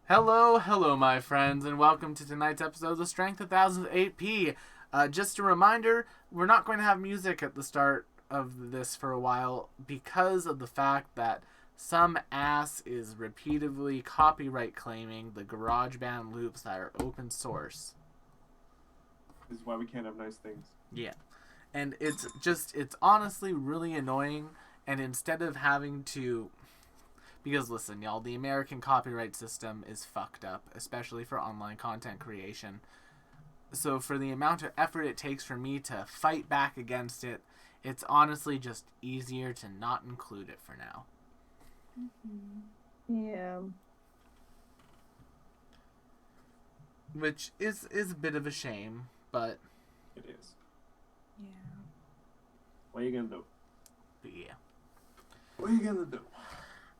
Hello, my friends, and welcome to tonight's episode of The Strength of Thousands AP. Just a reminder, we're not going to have music at the start of this for a while because of the fact that some ass is repeatedly copyright claiming the GarageBand loops that are open source. This is why we can't have nice things. Yeah. And it's honestly really annoying, and instead of having to... Because listen, y'all, the American copyright system is fucked up, especially for online content creation. So for the amount of effort it takes for me to fight back against it, it's honestly just easier to not include it for now. Yeah. Which is a bit of a shame, but... It is. Yeah. What are you gonna do? Yeah. What are you gonna do?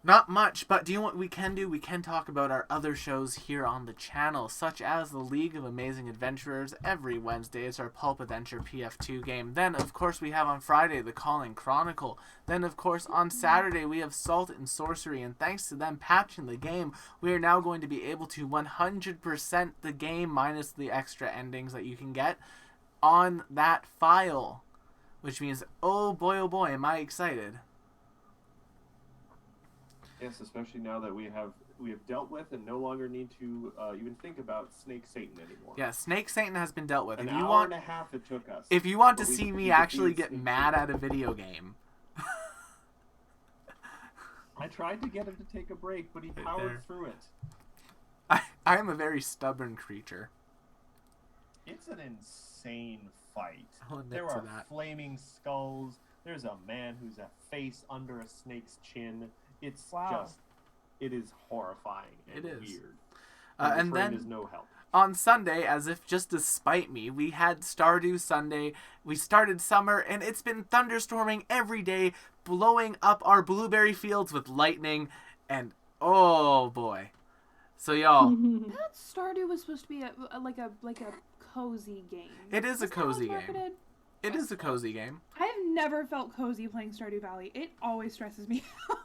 Not much, but do you know what we can do? We can talk about our other shows here on the channel, such as the League of Amazing Adventurers. Every Wednesday is our Pulp Adventure PF2 game. Then, of course, we have on Friday the Calling Chronicle. Then, of course, on Saturday we have Salt and Sorcery, and thanks to them patching the game, we are now going to be able to 100% the game minus the extra endings that you can get on that file. Which means, oh boy, am I excited. Yes, especially now that we have dealt with and no longer need to even think about Snake Satan anymore. Yeah, Snake Satan has been dealt with. An hour and a half it took us. If you want to see me actually get mad at a video game. I tried to get him to take a break, but he powered through it. I am a very stubborn creature. It's an insane fight. I'll admit There to are that. flaming skulls. There's a man who's a face under a snake's chin. It's just, it is horrifying and It is. weird. And the train then is no help. on Sunday, as if just to spite me, we had Stardew Sunday. We started summer, and it's been thunderstorming every day, blowing up our blueberry fields with lightning, and oh boy. So y'all, That Stardew was supposed to be a cozy game. it is a Isn't that how it's cozy game. marketed? It is a cozy game. I have never felt cozy playing Stardew Valley. It always stresses me out.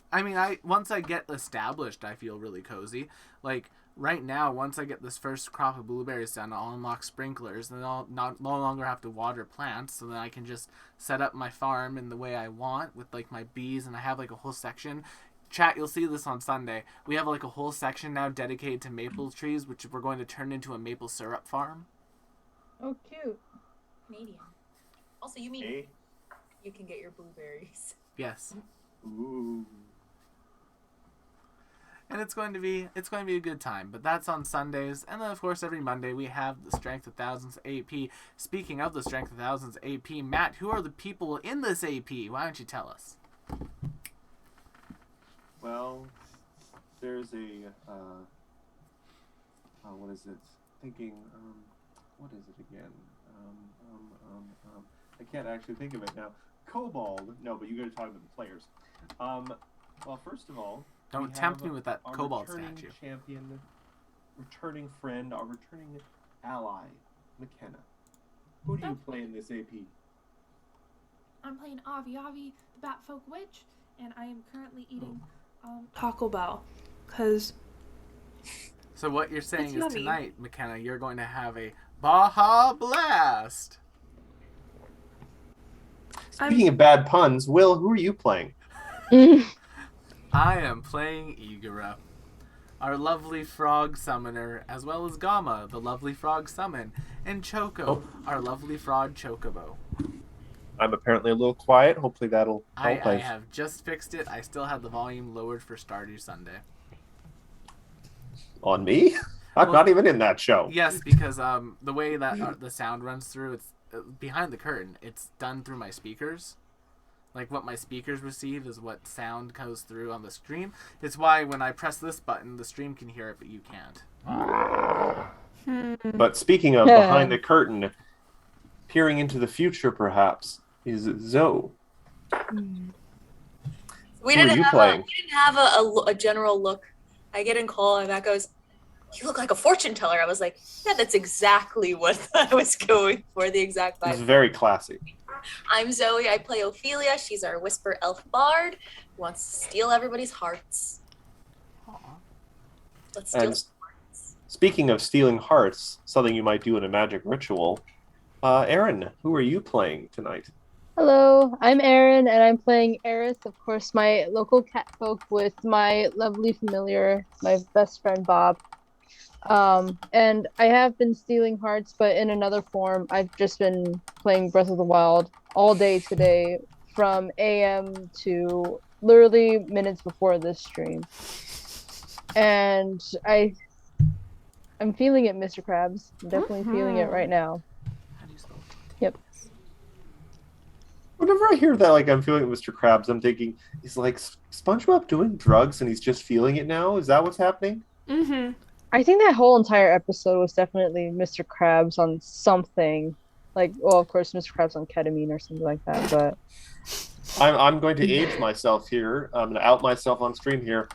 I mean, once I get established, I feel really cozy. Like, right now, once I get this first crop of blueberries done, I'll unlock sprinklers, and then I'll no longer have to water plants, so then I can just set up my farm in the way I want with, like, my bees, and I have, like, a whole section. Chat, you'll see this on Sunday. We have, like, a whole section now dedicated to maple trees, which we're going to turn into a maple syrup farm. Oh, cute. Canadian. Also, you mean Hey. you can get your blueberries. Yes. Ooh. And it's going to be a good time. But that's on Sundays, and then of course every Monday we have the Strength of Thousands AP. Speaking of the Strength of Thousands AP, Matt, who are the people in this AP? Why don't you tell us? Well, there's a what is it? Thinking, what is it again? I can't actually think of it now. Kobold. No, but you got to talk about the players. Well, first of all, Don't we tempt have me with that our cobalt returning statue. champion, returning friend, our returning ally, McKenna. Who do you play in this AP? I'm playing Avi, the Batfolk Witch, and I am currently eating Taco Bell, because... So what you're saying It's is yummy. tonight, McKenna, you're going to have a Baja Blast. Speaking of bad puns, Will, who are you playing? I am playing Igara, our lovely frog summoner, as well as Gama, the lovely frog summon, and Choco, our lovely frog chocobo. I'm apparently a little quiet. Hopefully that'll help. I have just fixed it. I still have the volume lowered for Stardew Sunday. On me? I'm not even in that show. Yes, because the way that the sound runs through, it's behind the curtain. It's done through my speakers. Like, what my speakers receive is what sound goes through on the stream. It's why when I press this button, the stream can hear it, but you can't. But speaking of behind the curtain, peering into the future, perhaps, is Zoe. We Who are didn't you have playing? we didn't have a general look. I get in call and Matt goes, "You look like a fortune teller." I was like, "Yeah, that's exactly what I was going for. The exact It's vibe." very classy. I'm Zoe. I play Ophelia. She's our whisper elf bard who wants to steal everybody's hearts. Aw. Let's steal And some hearts. speaking of stealing hearts, something you might do in a magic ritual, Aaron, who are you playing tonight? Hello, I'm Erin, and I'm playing Eris, of course, my local cat folk with my lovely familiar, my best friend Bob. And I have been stealing hearts, but in another form. I've just been playing Breath of the Wild all day today, from AM to literally minutes before this stream. And I'm feeling it, Mr. Krabs. I'm definitely feeling it right now. How do you spell it? Yep. Whenever I hear that, like I'm feeling it, Mr. Krabs, I'm thinking, is like SpongeBob doing drugs and he's just feeling it now? Is that what's happening? Mm-hmm. I think that whole entire episode was definitely Mr. Krabs on something. Like, well, of course, Mr. Krabs on ketamine or something like that, but I'm going to age myself here. I'm going to out myself on stream here.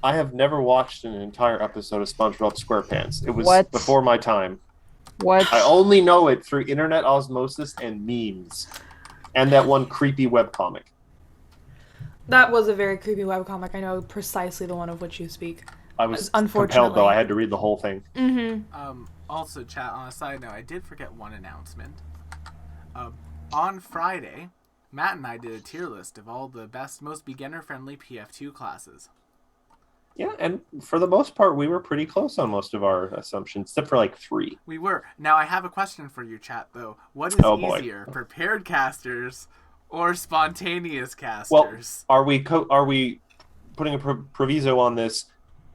I have never watched an entire episode of SpongeBob SquarePants. It was What? before my time. what? I only know it through internet osmosis and memes. And that one creepy webcomic. That was a very creepy webcomic. I know precisely the one of which you speak. I was Unfortunately. compelled, though. I had to read the whole thing. Mm-hmm. Also, chat, on a side note, I did forget one announcement. On Friday, Matt and I did a tier list of all the best, most beginner-friendly PF2 classes. Yeah, and for the most part, we were pretty close on most of our assumptions, except for like 3. We were. Now, I have a question for you, chat, though. What is Oh, boy. easier, prepared casters or spontaneous casters? Well, are we putting a proviso on this?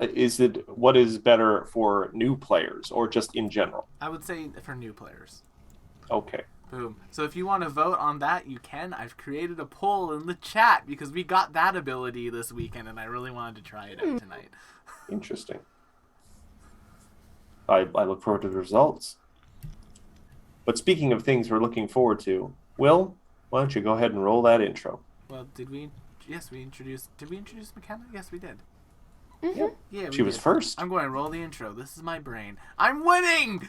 Is it what is better for new players or just in general? I would say for new players. Okay. Boom. So if you want to vote on that, you can. I've created a poll in the chat because we got that ability this weekend, and I really wanted to try it out tonight. Interesting. I look forward to the results. But speaking of things we're looking forward to, Will, why don't you go ahead and roll that intro? Well, did we? Yes, we introduced. Did we introduce McKenna? Yes, we did. Yep. Yeah, we She was did. first. I'm going to roll the intro. This is my brain. I'm winning!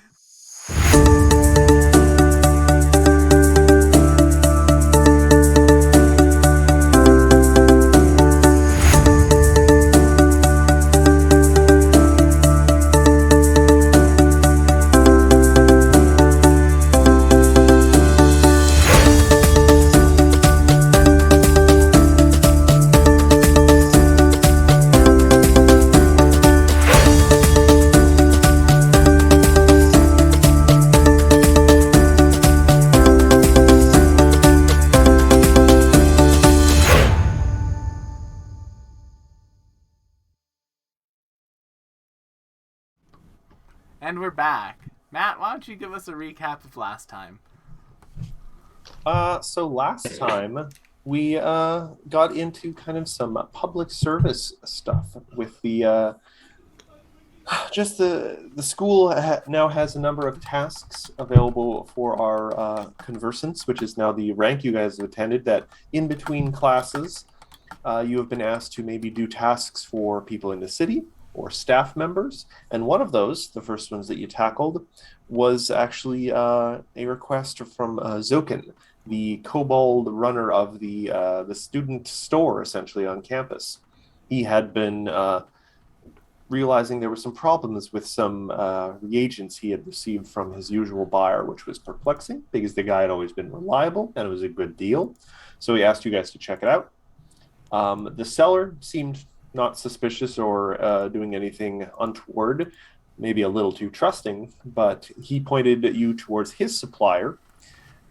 And we're back. Matt, why don't you give us a recap of last time? So last time we got into kind of some public service stuff with the just the school now has a number of tasks available for our conversants, which is now the rank you guys have attended. That in between classes, you have been asked to maybe do tasks for people in the city or staff members. And one of those, the first ones that you tackled, was actually a request from Zokin, the kobold runner of the student store, essentially, on campus. He had been realizing there were some problems with some reagents he had received from his usual buyer, which was perplexing because the guy had always been reliable and it was a good deal. So he asked you guys to check it out. The seller seemed not suspicious or doing anything untoward, maybe a little too trusting, but he pointed you towards his supplier,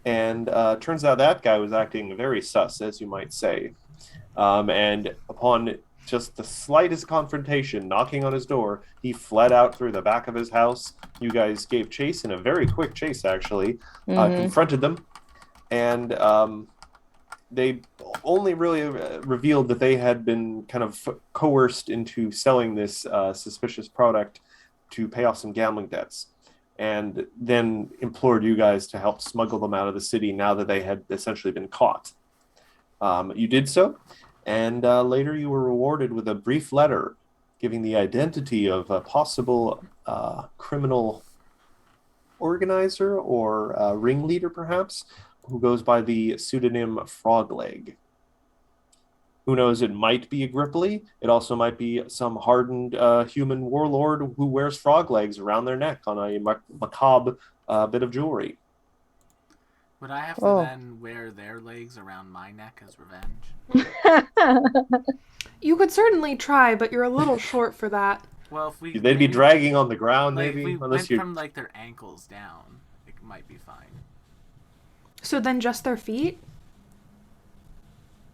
and turns out that guy was acting very sus, as you might say. And upon just the slightest confrontation, knocking on his door, he fled out through the back of his house. You guys gave chase, in a very quick chase, actually, confronted them, and they only really revealed that they had been kind of coerced into selling this suspicious product to pay off some gambling debts, and then implored you guys to help smuggle them out of the city now that they had essentially been caught. You did so, and later you were rewarded with a brief letter giving the identity of a possible criminal organizer or ringleader, perhaps, who goes by the pseudonym Frogleg. Who knows? It might be a Gripply. It also might be some hardened human warlord who wears frog legs around their neck on a macabre bit of jewelry. Would I have to Oh. then wear their legs around my neck as revenge? You could certainly try, but you're a little short for that. Well, if we They'd be dragging on the ground, like, if maybe, we unless went you. from like their ankles down, it might be fine. So then just their feet?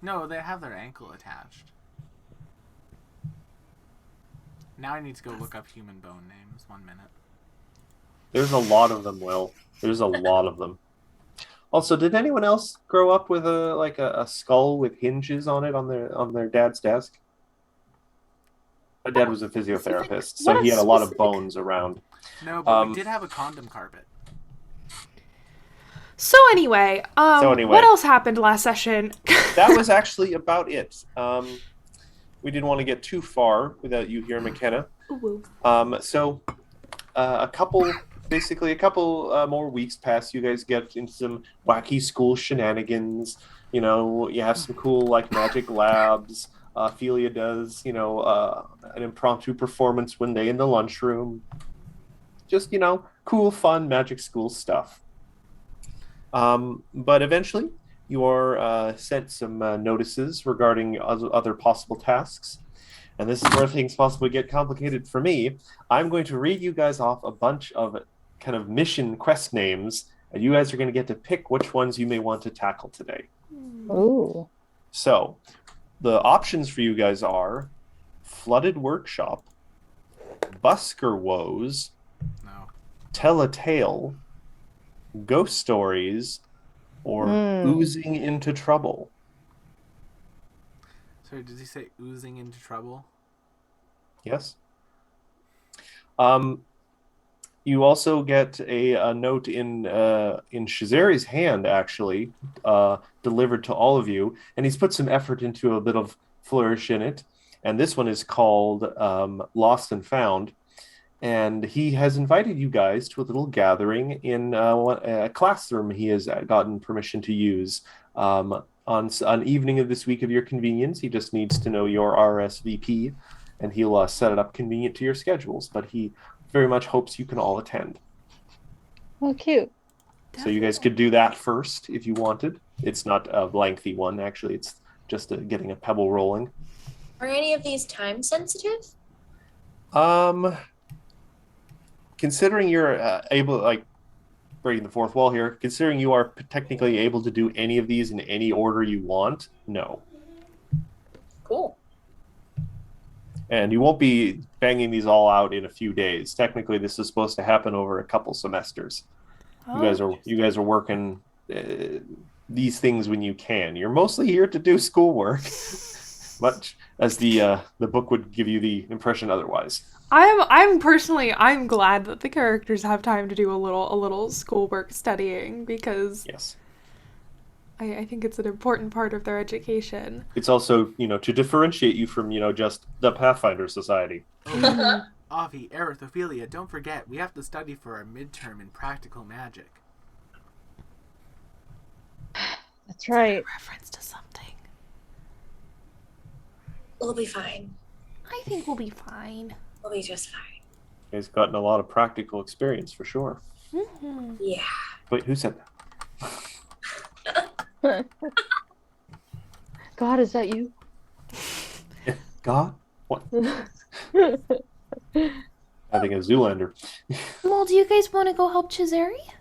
No, they have their ankle attached. Now I need to go look up human bone names. 1 minute. There's a lot of them, Will. There's a lot of them. Also, did anyone else grow up with a skull with hinges on it on their dad's desk? My dad was a physiotherapist, so What he a had a lot of specific- bones around. No, but we did have a condom carpet. So anyway, what else happened last session? That was actually about it. We didn't want to get too far without you here, McKenna. Ooh. So a couple more weeks pass. You guys get into some wacky school shenanigans. You know, you have some cool like magic labs. Ophelia does, an impromptu performance one day in the lunchroom. Just, cool, fun magic school stuff. But eventually, you are sent some notices regarding other possible tasks. And this is where things possibly get complicated for me. I'm going to read you guys off a bunch of kind of mission quest names, and you guys are going to get to pick which ones you may want to tackle today. Ooh. So, the options for you guys are Flooded Workshop, Busker Woes, No. Tell a Tale, Ghost Stories, or Oozing into Trouble. Sorry, did he say oozing into trouble? Yes. You also get a note in Shazari's hand, actually, delivered to all of you, and he's put some effort into a bit of flourish in it. And this one is called Lost and Found. And he has invited you guys to a little gathering in a classroom he has gotten permission to use on an evening of this week of your convenience. He just needs to know your RSVP, and he'll set it up convenient to your schedules. But he very much hopes you can all attend. Oh, cute. So you guys could do that first if you wanted. It's not a lengthy one, actually. It's just getting a pebble rolling. Are any of these time sensitive? Considering you're able, like, breaking the fourth wall here, considering you are technically able to do any of these in any order you want, no. Cool. And you won't be banging these all out in a few days. Technically, this is supposed to happen over a couple semesters. You guys are working these things when you can. You're mostly here to do schoolwork, much as the book would give you the impression otherwise. I'm personally glad that the characters have time to do a little schoolwork studying, because Yes. I think it's an important part of their education. It's also, to differentiate you from, just the Pathfinder Society. Avi, Aerith, Ophelia, don't forget, we have to study for our midterm in practical magic. That's right. Reference to something. We'll be fine. I think we'll be fine. We'll be just fine. You guys gotten a lot of practical experience for sure. Mm-hmm. Yeah. Wait, who said that? God, is that you? God? What? I think a Zoolander. Well, do you guys want to go help Chizari?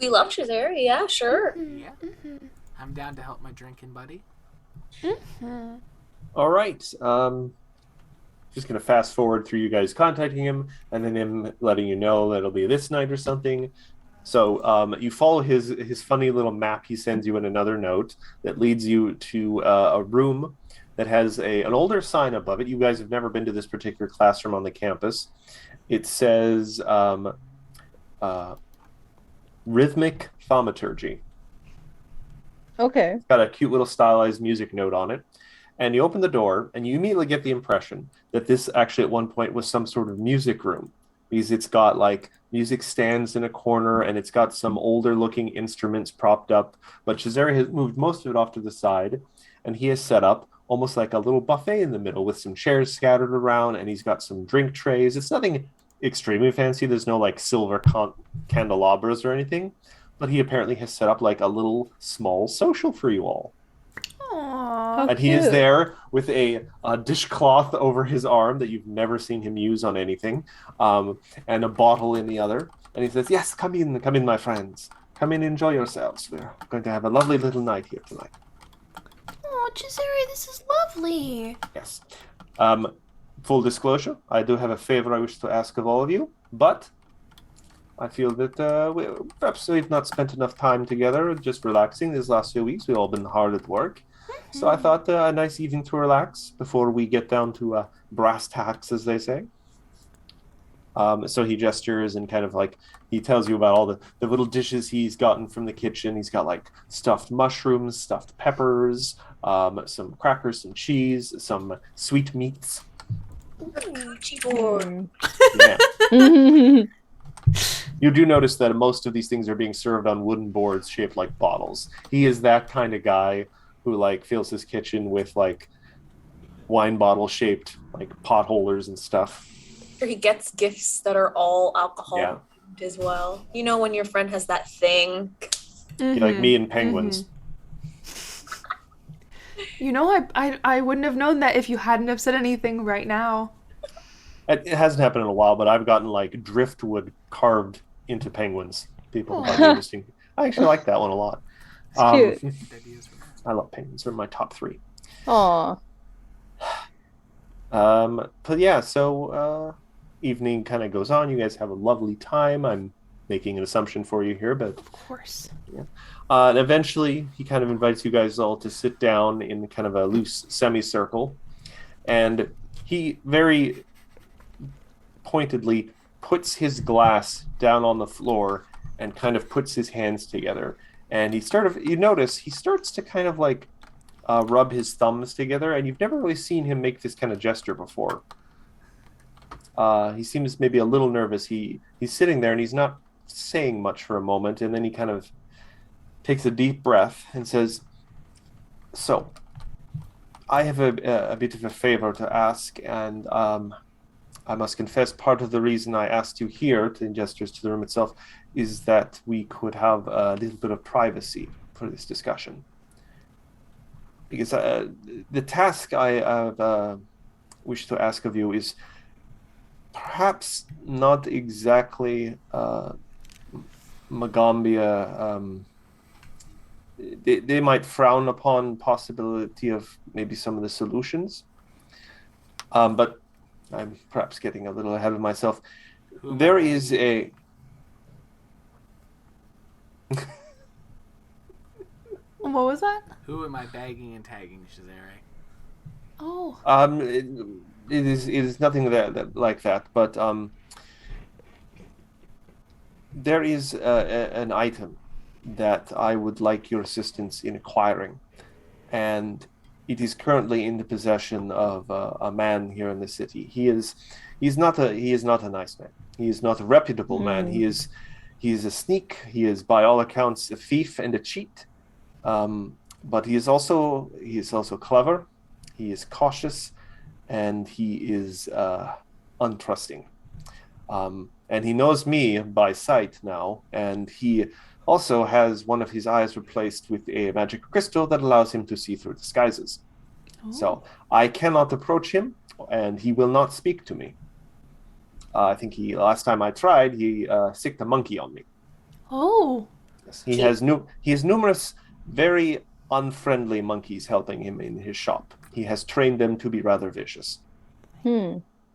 We love Shazari, yeah, sure. Yeah. I'm down to help my drinking buddy. Mm-hmm. All right. Just going to fast forward through you guys contacting him and then him letting you know that it'll be this night or something. So you follow his funny little map he sends you in another note that leads you to a room that has an older sign above it. You guys have never been to this particular classroom on the campus. It says Rhythmic Thaumaturgy. Okay. It's got a cute little stylized music note on it. And you open the door, and you immediately get the impression that this actually at one point was some sort of music room. because it's got like music stands in a corner and it's got some older looking instruments propped up. But Cesare has moved most of it off to the side, and he has set up almost like a little buffet in the middle with some chairs scattered around, and he's got some drink trays. It's nothing extremely fancy. There's no like silver candelabras or anything, but he apparently has set up like a little small social for you all. Aww. And he is cute. there with a dishcloth over his arm that you've never seen him use on anything, and a bottle in the other. And he says, "Yes, come in, my friends. Come in, enjoy yourselves. We're going to have a lovely little night here tonight." Oh, Cesare, this is lovely. Yes. Full disclosure, I do have a favor I wish to ask of all of you, but I feel that perhaps we've not spent enough time together just relaxing these last few weeks. We've all been hard at work. So I thought a nice evening to relax before we get down to brass tacks, as they say. So he gestures and kind of like, he tells you about all the little dishes he's gotten from the kitchen. He's got like stuffed mushrooms, stuffed peppers, some crackers, some cheese, some sweet meats. Coochie board. Yeah. You do notice that most of these things are being served on wooden boards shaped like bottles. He is that kind of guy who like fills his kitchen with like wine bottle shaped like pot holders and stuff. Or he gets gifts that are all alcohol Yeah. as well. You know when your friend has that thing. Like me and penguins. You know, I wouldn't have known that if you hadn't have said anything right now. It hasn't happened in a while, but I've gotten like driftwood carved into penguins. People find it interesting. I actually like that one a lot. It's cute. I love penguins. They're my top 3. Aw. But yeah, so evening kind of goes on. You guys have a lovely time. I'm making an assumption for you here, but Of course. and eventually he kind of invites you guys all to sit down in kind of a loose semicircle, and he very pointedly puts his glass down on the floor and kind of puts his hands together, and you notice he starts to kind of like rub his thumbs together, and you've never really seen him make this kind of gesture before. He seems maybe a little nervous. He's sitting there and he's not saying much for a moment, and then he kind of takes a deep breath and says, "So, I have a bit of a favor to ask, and I must confess part of the reason I asked you here," to gestures to the room itself, "is that we could have a little bit of privacy for this discussion. Because the task I wish to ask of you is perhaps not exactly Magambia. They might frown upon possibility of maybe some of the solutions. But I'm perhaps getting a little ahead of myself. There is a... What was that? Who am I bagging and tagging, Cesare? Oh. It is nothing that like that, but there is an item that I would like your assistance in acquiring, and it is currently in the possession of a man here in the city. He is not a nice man. He is not a reputable man. He is a sneak. He is by all accounts a thief and a cheat. But he is also clever. He is cautious, and he is untrusting. And he knows me by sight now, and he also has one of his eyes replaced with a magic crystal that allows him to see through disguises. Oh. So I cannot approach him, and he will not speak to me. I think last time I tried, he sicked a monkey on me. Oh. Yes, he has numerous very unfriendly monkeys helping him in his shop. He has trained them to be rather vicious.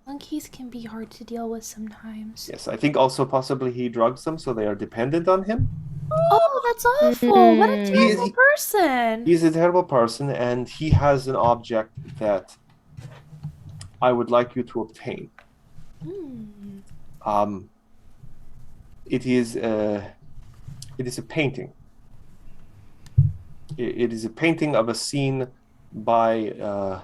Monkeys can be hard to deal with sometimes. Yes, I think also possibly he drugs them so they are dependent on him. Oh, that's awful. What a terrible person. He's a terrible person, and he has an object that I would like you to obtain. It is a painting. It is a painting of a scene by...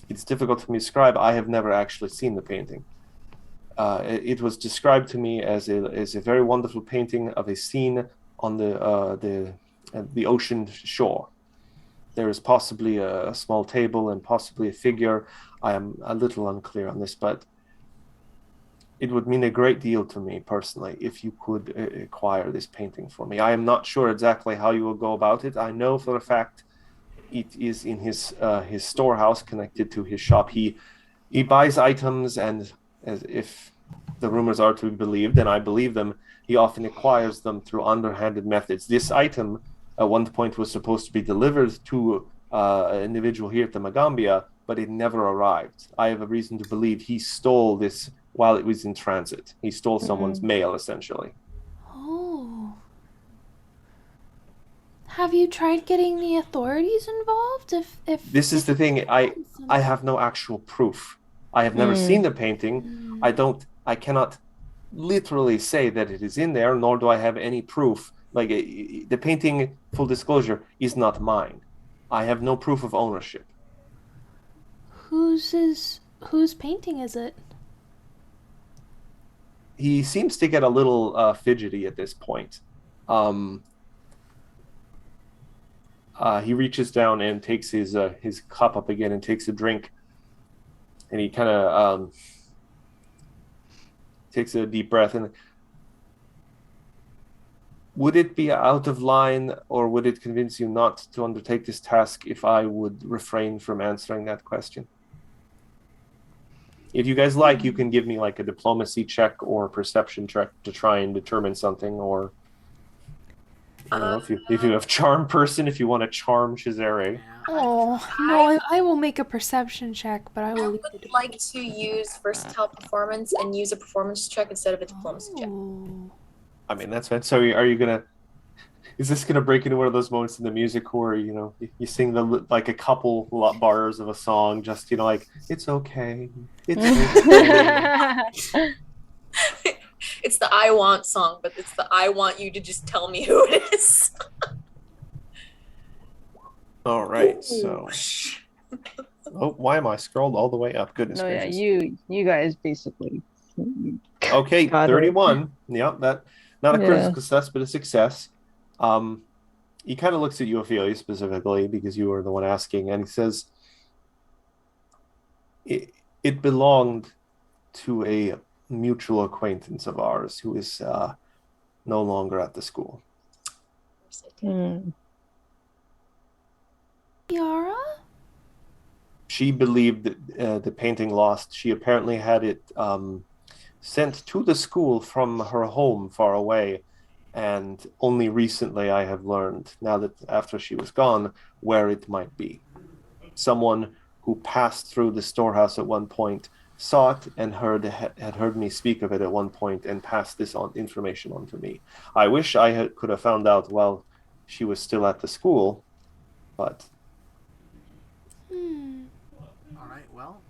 it's difficult for me to describe. I have never actually seen the painting. it was described to me as a very wonderful painting of a scene on the ocean shore. There is possibly a small table and possibly a figure. I am a little unclear on this, but it would mean a great deal to me personally if you could acquire this painting for me. I am not sure exactly how you will go about it. I know for a fact it is in his storehouse connected to his shop. He buys items, and as if the rumors are to be believed, and I believe them, he often acquires them through underhanded methods. This item at one point was supposed to be delivered to an individual here at the Magambia, but it never arrived. I have a reason to believe he stole this while it was in transit. He stole someone's mail, essentially. Oh. Have you tried getting the authorities involved? If This is the thing. I have no actual proof. I have never seen the painting. I cannot literally say that it is in there, nor do I have any proof. Like, the painting, full disclosure, is not mine. I have no proof of ownership. whose painting is it? He seems to get a little fidgety at this point. He reaches down and takes his cup up again and takes a drink, and he kind of takes a deep breath. And would it be out of line, or would it convince you not to undertake this task if I would refrain from answering that question? If you guys like, you can give me like a diplomacy check or a perception check to try and determine something, or I don't know, if you have charm person, if you want to charm Cesare. Oh, no, I will make a perception check, but I I will would leave it. like to use versatile performance and use a performance check instead of a diplomacy check. Oh. I mean, that's fine. So are you gonna? Is this gonna break into one of those moments in the music where you sing like a couple bars of a song, just like it's okay, it's okay. It's the I want song, but it's the I want you to just tell me who it is. All right, so. Oh, why am I scrolled all the way up? Goodness No, yeah, gracious. you guys basically. Okay, Got it. 31. Yeah, that not a Yeah. critical success, but a success. He kind of looks at you, Ophelia, specifically because you were the one asking, and he says, "It belonged to a mutual acquaintance of ours who is no longer at the school." Yara? She believed that the painting lost. She apparently had it sent to the school from her home far away, and only recently I have learned, now that after she was gone, where it might be. Someone who passed through the storehouse at one point saw it and had heard me speak of it at one point and passed this information on to me. I wish I could have found out while she was still at the school, but... All right, well,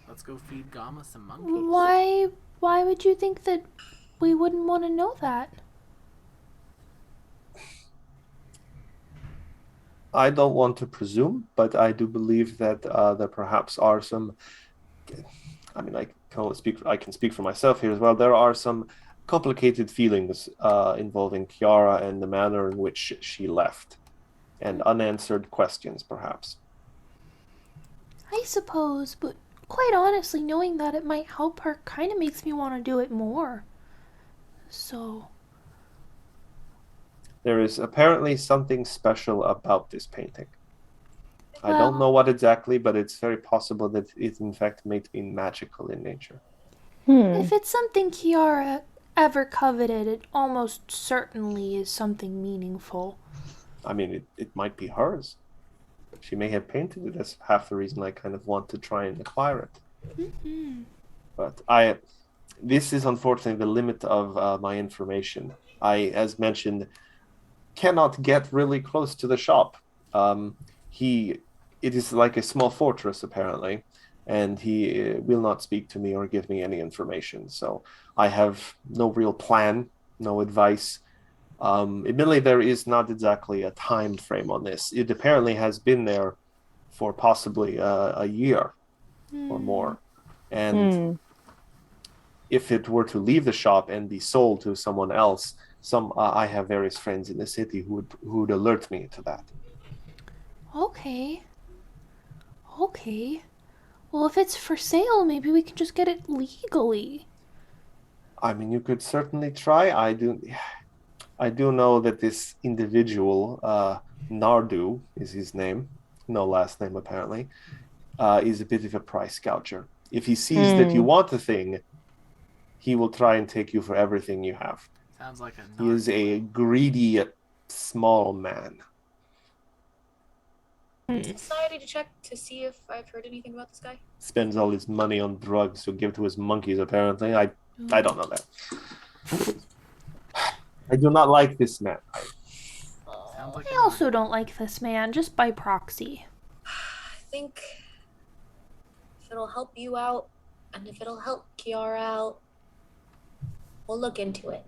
let's go feed Gamma some monkeys. Why would you think that we wouldn't want to know that? I don't want to presume, but I do believe that there perhaps are some... I mean, I can speak for myself here as well. There are some complicated feelings involving Kiara and the manner in which she left, and unanswered questions, perhaps. I suppose, but quite honestly, knowing that it might help her kind of makes me want to do it more. So... There is apparently something special about this painting. I don't know what exactly, but it's very possible that it in fact may be magical in nature. If it's something Kiara ever coveted, it almost certainly is something meaningful. I mean, it might be hers. She may have painted it. That's half the reason I kind of want to try and acquire it. But this is unfortunately the limit of my information. I, as mentioned, cannot get really close to the shop. It is like a small fortress apparently, and he will not speak to me or give me any information. So I have no real plan, no advice. Admittedly, there is not exactly a time frame on this. It apparently has been there for possibly a year or more, and if it were to leave the shop and be sold to someone else, I have various friends in the city who would alert me to that. Okay. Okay. Well, if it's for sale, maybe we can just get it legally. I mean, you could certainly try. I do know that this individual, Nardu is his name, no last name apparently, is a bit of a price gouger. If he sees that you want the thing, he will try and take you for everything you have. Sounds like a He is a greedy, small man. Society to check to see if I've heard anything about this guy. Spends all his money on drugs to give to his monkeys, apparently. I don't know that. I do not like this man. Sounds like I also don't like this man, just by proxy. I think if it'll help you out, and if it'll help Kiara out, we'll look into it.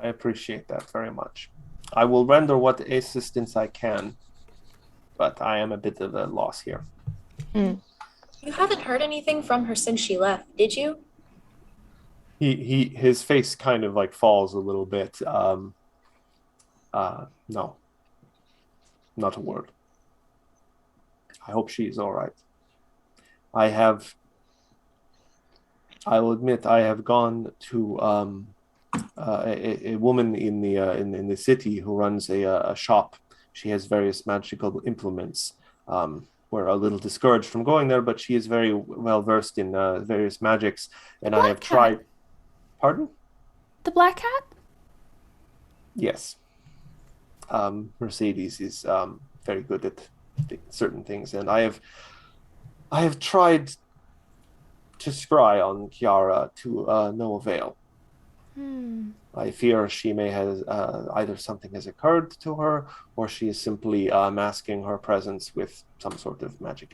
I appreciate that very much. I will render what assistance I can, but I am a bit of a loss here. You haven't heard anything from her since she left, did you? His face kind of like falls a little bit. No, not a word. I hope she's all right. I'll admit I have gone to a woman in the city who runs a shop. She has various magical implements. We're a little discouraged from going there, but she is very well versed in various magics, and I have tried. Pardon? The Black Hat? Yes. Mercedes is very good at certain things, and I have tried to scry on Kiara to no avail. I fear she may have either something has occurred to her, or she is simply masking her presence with some sort of magic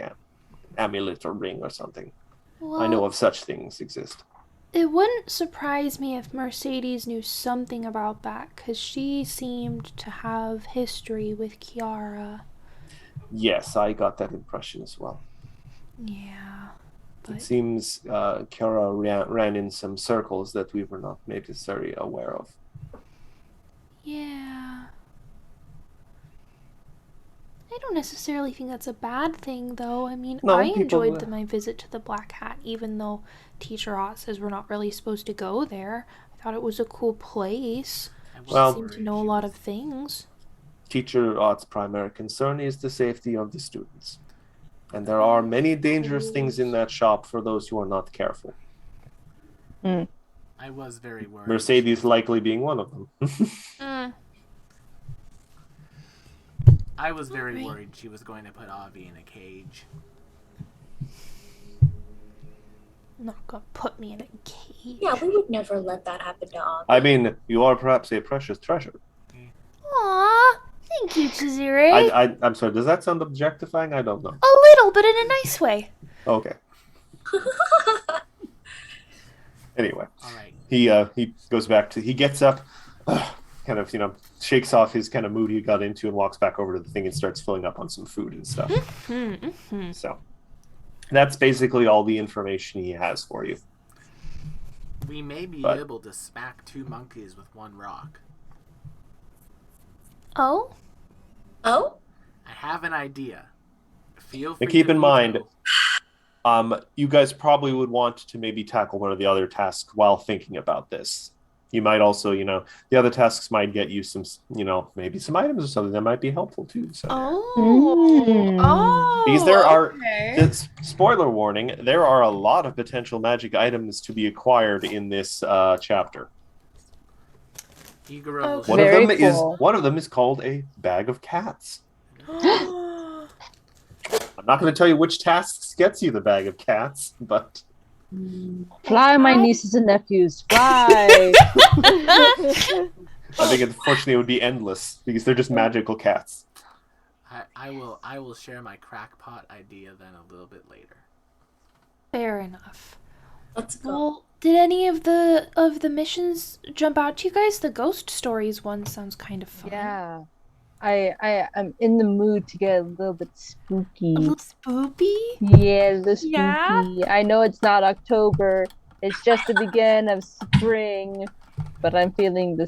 amulet or ring or something. Well, I know of such things exist. it wouldn't surprise me if Mercedes knew something about that, because she seemed to have history with Kiara. Yes, I got that impression as well. Yeah. It seems Kiara ran in some circles that we were not necessarily aware of. Yeah. I don't necessarily think that's a bad thing, though. I mean, No, I people- enjoyed my visit to the Black Hat, even though Teacher Ott says we're not really supposed to go there. I thought it was a cool place. She Well- seemed to know a lot of things. Teacher Ott's primary concern is the safety of the students. And there are many dangerous things in that shop for those who are not careful. I was very worried. Mercedes likely being one of them. I was very Alright. worried she was going to put Avi in a cage. Not gonna put me in a cage. Yeah, we would never let that happen to Avi. I mean, you are perhaps a precious treasure. Aw, thank you, Chizire. I'm sorry, does that sound objectifying? I don't know. A little, but in a nice way. Okay. Anyway, All right. he goes back to, he gets up, kind of, shakes off his kind of mood he got into and walks back over to the thing and starts filling up on some food and stuff. So that's basically all the information he has for you. We may be But- able to smack two monkeys with one rock. Oh? Oh? I have an idea. Feel free And keep to in mind, veto. you guys probably would want to maybe tackle one of the other tasks while thinking about this. You might also, the other tasks might get you some, maybe some items or something that might be helpful too. So. Oh. Because there are, okay. just spoiler warning, there are a lot of potential magic items to be acquired in this chapter. Igor will One Very of them cool. one of them is called a bag of cats. I'm not going to tell you which tasks gets you the bag of cats, but Fly, my nieces and nephews, fly! I think unfortunately it would be endless because they're just magical cats. I will share my crackpot idea then a little bit later. Fair enough. Let's go. Well, did any of the missions jump out to you guys? The ghost stories one sounds kind of fun. Yeah. I'm in the mood to get a little bit spooky. A little spoopy? Yeah, a little spooky. Yeah? I know it's not October, It's just the begin of spring, but I'm feeling the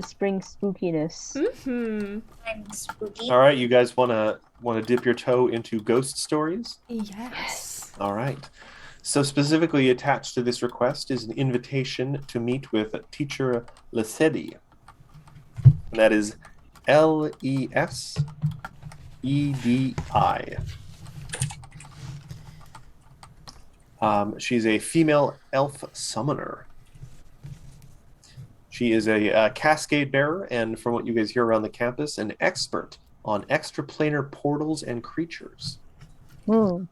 spring spookiness. Mm-hmm. I'm spooky. All right, you guys want to dip your toe into ghost stories? Yes. All right. So specifically attached to this request is an invitation to meet with teacher Lesedi. And that is Lesedi. She's a female elf summoner. She is a cascade bearer, and from what you guys hear around the campus, an expert on extraplanar portals and creatures. Hmm.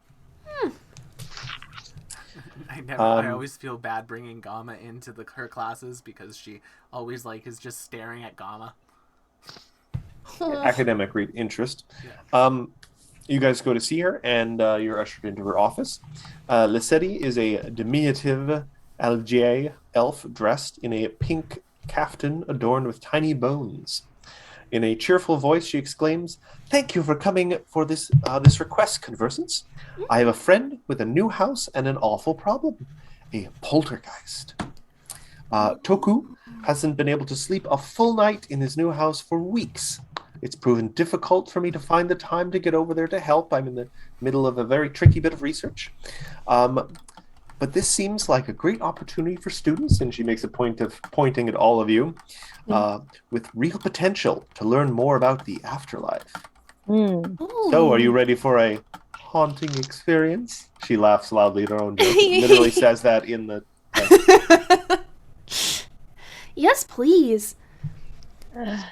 I always feel bad bringing Gamma into her classes because she always is just staring at Gamma. Academic interest. Yeah. You guys go to see her, and you're ushered into her office. Lesedi is a diminutive Algier elf dressed in a pink caftan adorned with tiny bones. In a cheerful voice, she exclaims, "Thank you for coming for this request, conversants. I have a friend with a new house and an awful problem, a poltergeist. Toku hasn't been able to sleep a full night in his new house for weeks. It's proven difficult for me to find the time to get over there to help. I'm in the middle of a very tricky bit of research. But this seems like a great opportunity for students," and she makes a point of pointing at all of you, "with real potential to learn more about the afterlife. So, are you ready for a haunting experience?" She laughs loudly at her own joke. It literally says that in the... Yes, please. Ugh.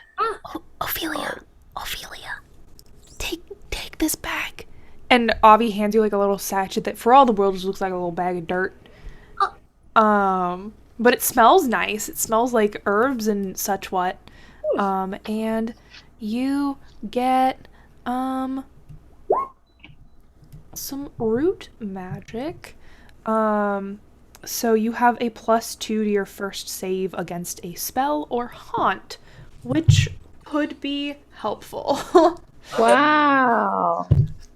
Ophelia. Ophelia. Take this bag. And Avi hands you like a little sachet that for all the world just looks like a little bag of dirt. But it smells nice. It smells like herbs and such what. And you get some root magic. So you have a +2 to your first save against a spell or haunt, which could be helpful. Wow.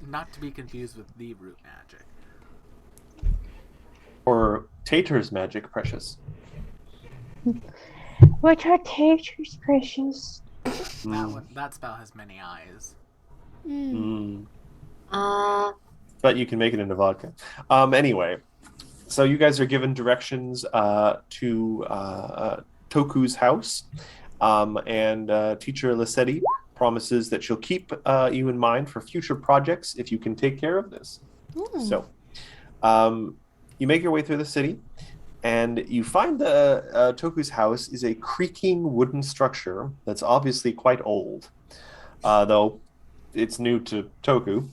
Not to be confused with the root magic. Or Tater's magic, Precious. What are taters, precious? That spell has many eyes. But you can make it into vodka. Anyway, so you guys are given directions to Toku's house, and teacher Lesedi promises that she'll keep you in mind for future projects if you can take care of this. So you make your way through the city, and you find Toku's house is a creaking wooden structure that's obviously quite old, though it's new to Toku.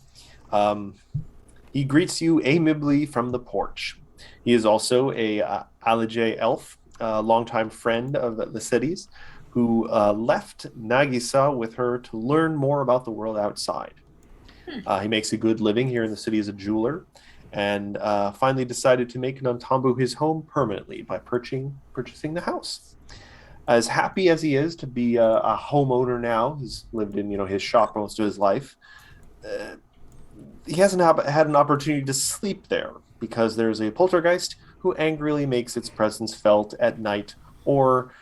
He greets you amiably from the porch. He is also a Alije elf, a longtime friend of the city's, who left Nagisa with her to learn more about the world outside. He makes a good living here in the city as a jeweler, and finally decided to make Nantambu his home permanently by purchasing the house. As happy as he is to be a homeowner now, he's lived in his shop most of his life. He hasn't had an opportunity to sleep there because there's a poltergeist who angrily makes its presence felt at night or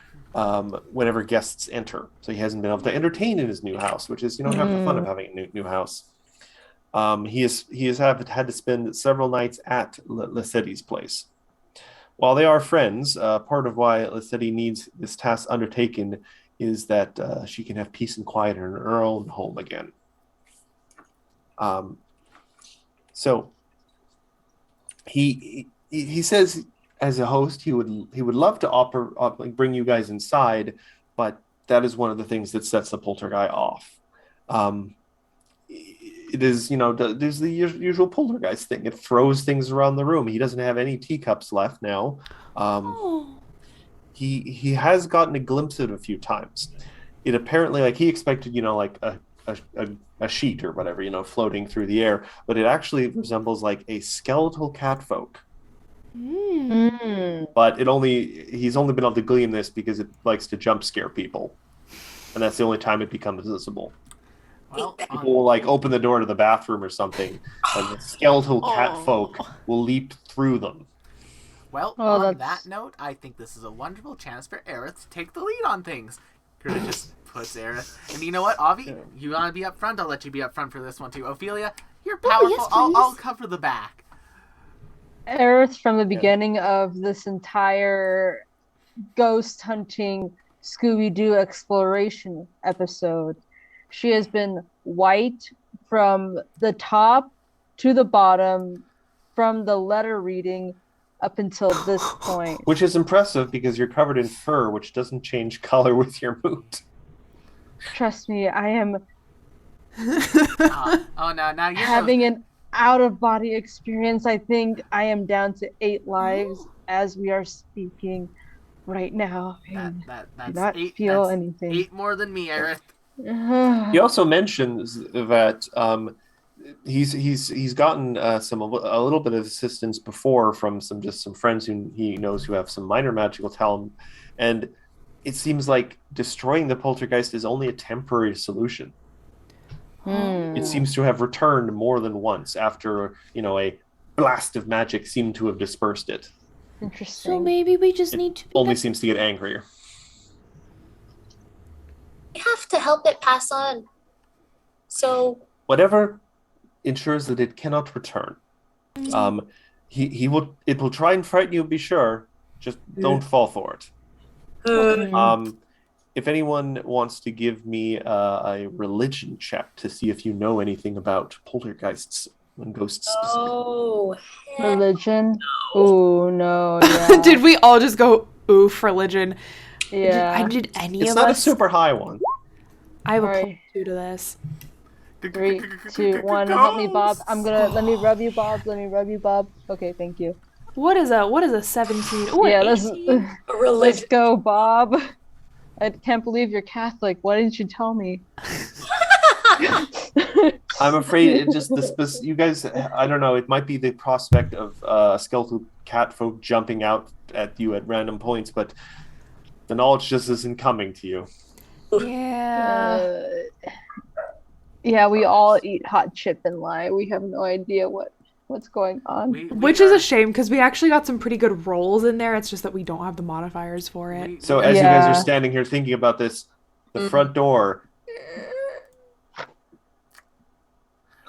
whenever guests enter. So he hasn't been able to entertain in his new house, which is half the fun of having a new house. He has had to spend several nights at Lesedi's place. While they are friends, part of why Lesedi needs this task undertaken is that she can have peace and quiet in her own home again. So he says, as a host, he would love to bring you guys inside, but that is one of the things that sets the poltergeist off. It is, there's the usual poltergeist thing. It throws things around the room. He doesn't have any teacups left now. He has gotten a glimpse of it a few times. It apparently, he expected, a sheet or whatever, floating through the air, but it actually resembles like a skeletal catfolk. But he's only been able to glean this because it likes to jump scare people, and that's the only time it becomes visible. Well, People will open the door to the bathroom or something, and the skeletal catfolk will leap through them. Well, Oh, on that's- that note, I think this is a wonderful chance for Aerith to take the lead on things. Gerda just puts Aerith. And you know what, Avi? You want to be up front? I'll let you be up front for this one, too. Ophelia, you're powerful. yes, I'll please. cover the back. Aerith, from the beginning of this entire ghost hunting Scooby-Doo exploration episode, she has been white from the top to the bottom, from the letter reading up until this point. Which is impressive because you're covered in fur, which doesn't change color with your mood. Trust me, I am Oh, no, now you're having an out-of-body experience. I think I am down to 8 lives as we are speaking right now. I that's do not eight, feel that's anything. 8 more than me, Aerith. He also mentions that he's gotten a little bit of assistance before from some friends who he knows who have some minor magical talent, and it seems like destroying the poltergeist is only a temporary solution. It seems to have returned more than once after a blast of magic seemed to have dispersed it. Interesting. So maybe we just need to be Only seems to get angrier. We have to help it pass on. So Whatever ensures that it cannot return. It will try and frighten you, be sure. Just don't fall for it. If anyone wants to give me a religion check to see if you know anything about poltergeists and ghosts specifically. Oh, Religion? Oh no, yeah. Did we all just go oof religion? Yeah. Did any It's of not a us? super high one. I have a Alright. +2 to this. 3, 2, 1. Help me, Bob. Let me rub you, Bob. Let me rub you, Bob. Okay, thank you. What is a 17? Oh, Yeah, an let's 18? let's go, Bob. I can't believe you're Catholic. Why didn't you tell me? I'm afraid it just you guys. I don't know. It might be the prospect of skeletal cat folk jumping out at you at random points, but the knowledge just isn't coming to you. Yeah. Yeah, we all eat hot chip and lie. We have no idea what's going on. Which is a shame because we actually got some pretty good rolls in there. It's just that we don't have the modifiers for it. So as you guys Yeah. are standing here thinking about this, the front door,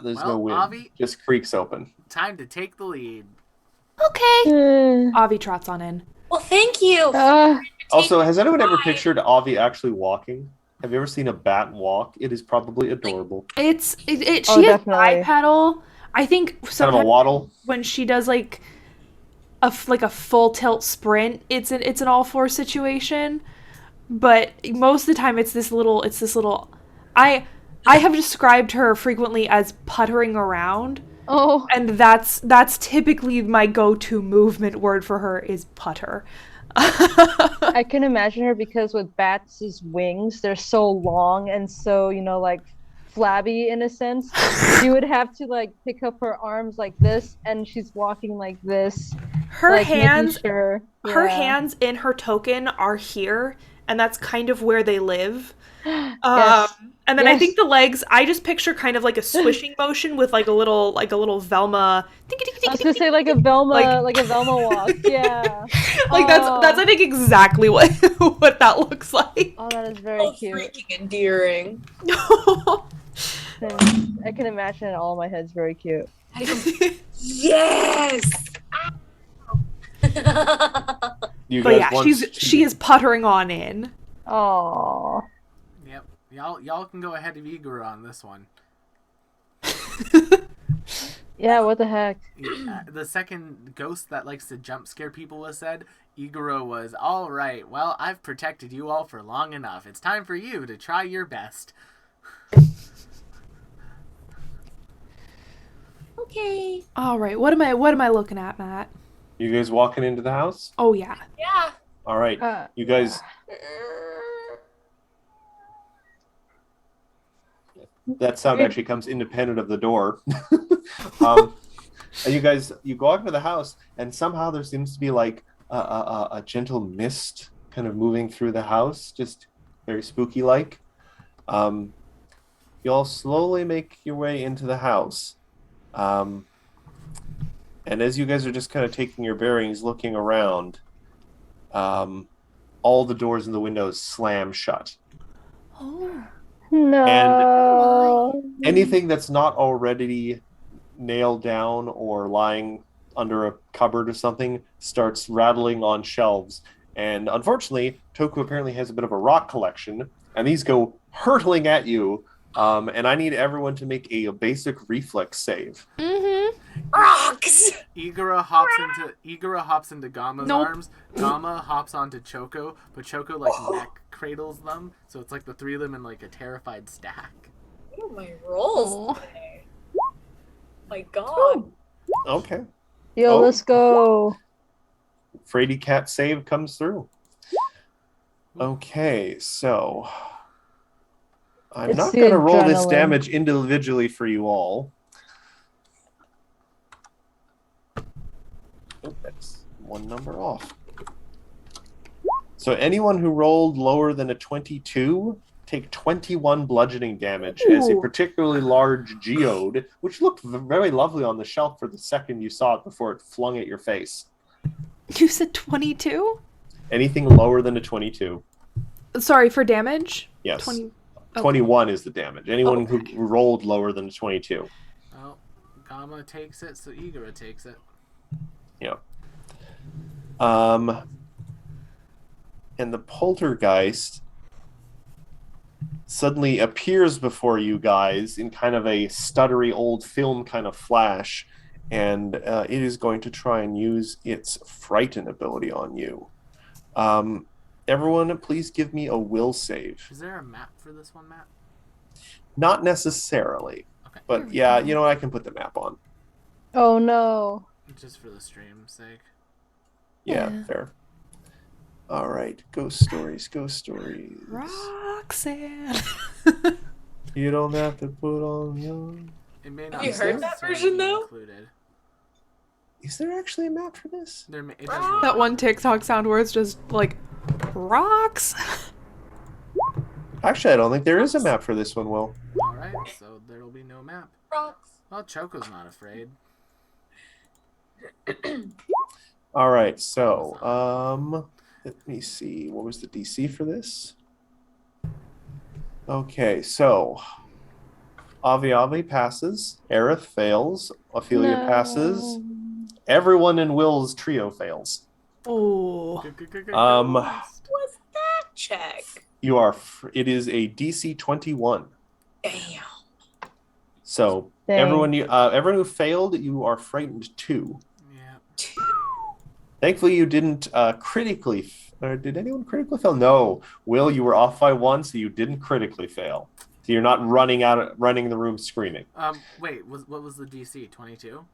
there's no wind, Avi, just creaks open. time to take the lead. Okay. Avi trots on in. well, thank you. Also, has anyone ever pictured Avi actually walking? Have you ever seen a bat walk? It is probably adorable. She has definitely. bipedal. I think Kind of a sometimes waddle. when she does like a full tilt sprint, it's an all four situation. But most of the time, it's this little. I have described her frequently as puttering around. Oh. And that's typically my go-to movement word for her is putter. I can imagine her because with bats' wings, they're so long and so, like flabby in a sense. She would have to like pick up her arms like this and she's walking like this. Her like, hands making sure, her yeah. hands in her token are here, and that's kind of where they live. Yes. And then I Yes. think the legs, I just picture kind of like a swishing motion with like a little Velma. I was gonna say like a Velma walk. Yeah. Like that's I think exactly what what that looks like. Oh, that is very cute. Freaking endearing. I can imagine it all in my head. It's very cute. Yes. You But guys yeah, want she is puttering on in. Oh. Yep. Y'all can go ahead of Igor on this one. Yeah, what the heck? The second ghost that likes to jump scare people was said, Igoro was, all right, well, I've protected you all for long enough. It's time for you to try your best. Okay. All right, what am I looking at, Matt? You guys walking into the house? Oh yeah. Yeah. All right. You guys. That sound actually comes independent of the door. You go out into the house, and somehow there seems to be like a gentle mist kind of moving through the house, just very spooky like. You all slowly make your way into the house. And as you guys are just kind of taking your bearings, looking around, all the doors and the windows slam shut. Oh. No. Anything that's not already nailed down or lying under a cupboard or something starts rattling on shelves. And unfortunately, Toku apparently has a bit of a rock collection, and these go hurtling at you. And I need everyone to make a basic reflex save. Mm-hmm. Rocks! Igara hops into Gama's Nope. arms. Gama hops onto Choco, but Choco like neck cradles them, so it's like the three of them in like a terrified stack. Oh, my rolls. Oh. My God. Okay. Yo, Oh. let's go. Frady Cat save comes through. Okay, so I'm It's not the going to roll this adrenaline. damage individually for you all. Oh, that's one number off. So anyone who rolled lower than a 22 take 21 bludgeoning damage as a Ooh. particularly large geode, which looked very lovely on the shelf for the second you saw it before it flung at your face. You said 22? Anything lower than a 22. Sorry, for damage? Yes. 20. 21 is the damage. Anyone Okay. who rolled lower than a 22. Well, Gama takes it, so Igara takes it. Yeah. And the poltergeist suddenly appears before you guys in kind of a stuttery old film kind of flash, and it is going to try and use its frighten ability on you. Everyone, please give me a will save. Is there a map for this one, Matt? Not necessarily, Okay. but yeah, you know what? I can put the map on. Oh no. Just for the stream's sake. Yeah, Yeah. fair. All right, ghost stories, ghost stories. Roxanne. You don't have to put on your... It may not you be heard that necessarily version, though? included. Is there actually a map for this? It doesn't. That one TikTok sound where it's just like, rocks. Actually, I don't think there is a map for this one, Will. All right, so there will be no map. Rocks. Well, Choco's not afraid. All right, so let me see. What was the DC for this? Okay, so Avi passes, Aerith fails, Ophelia No. passes, everyone in Will's trio fails. Oh. What's that check? You are. It is a DC 21. Damn. So Dang. everyone who failed, you are frightened 2. Yeah. Thankfully, you didn't critically. Or did anyone critically fail? No, Will, you were off by 1, so you didn't critically fail. So you're not running the room screaming. Wait, what was the DC? 22?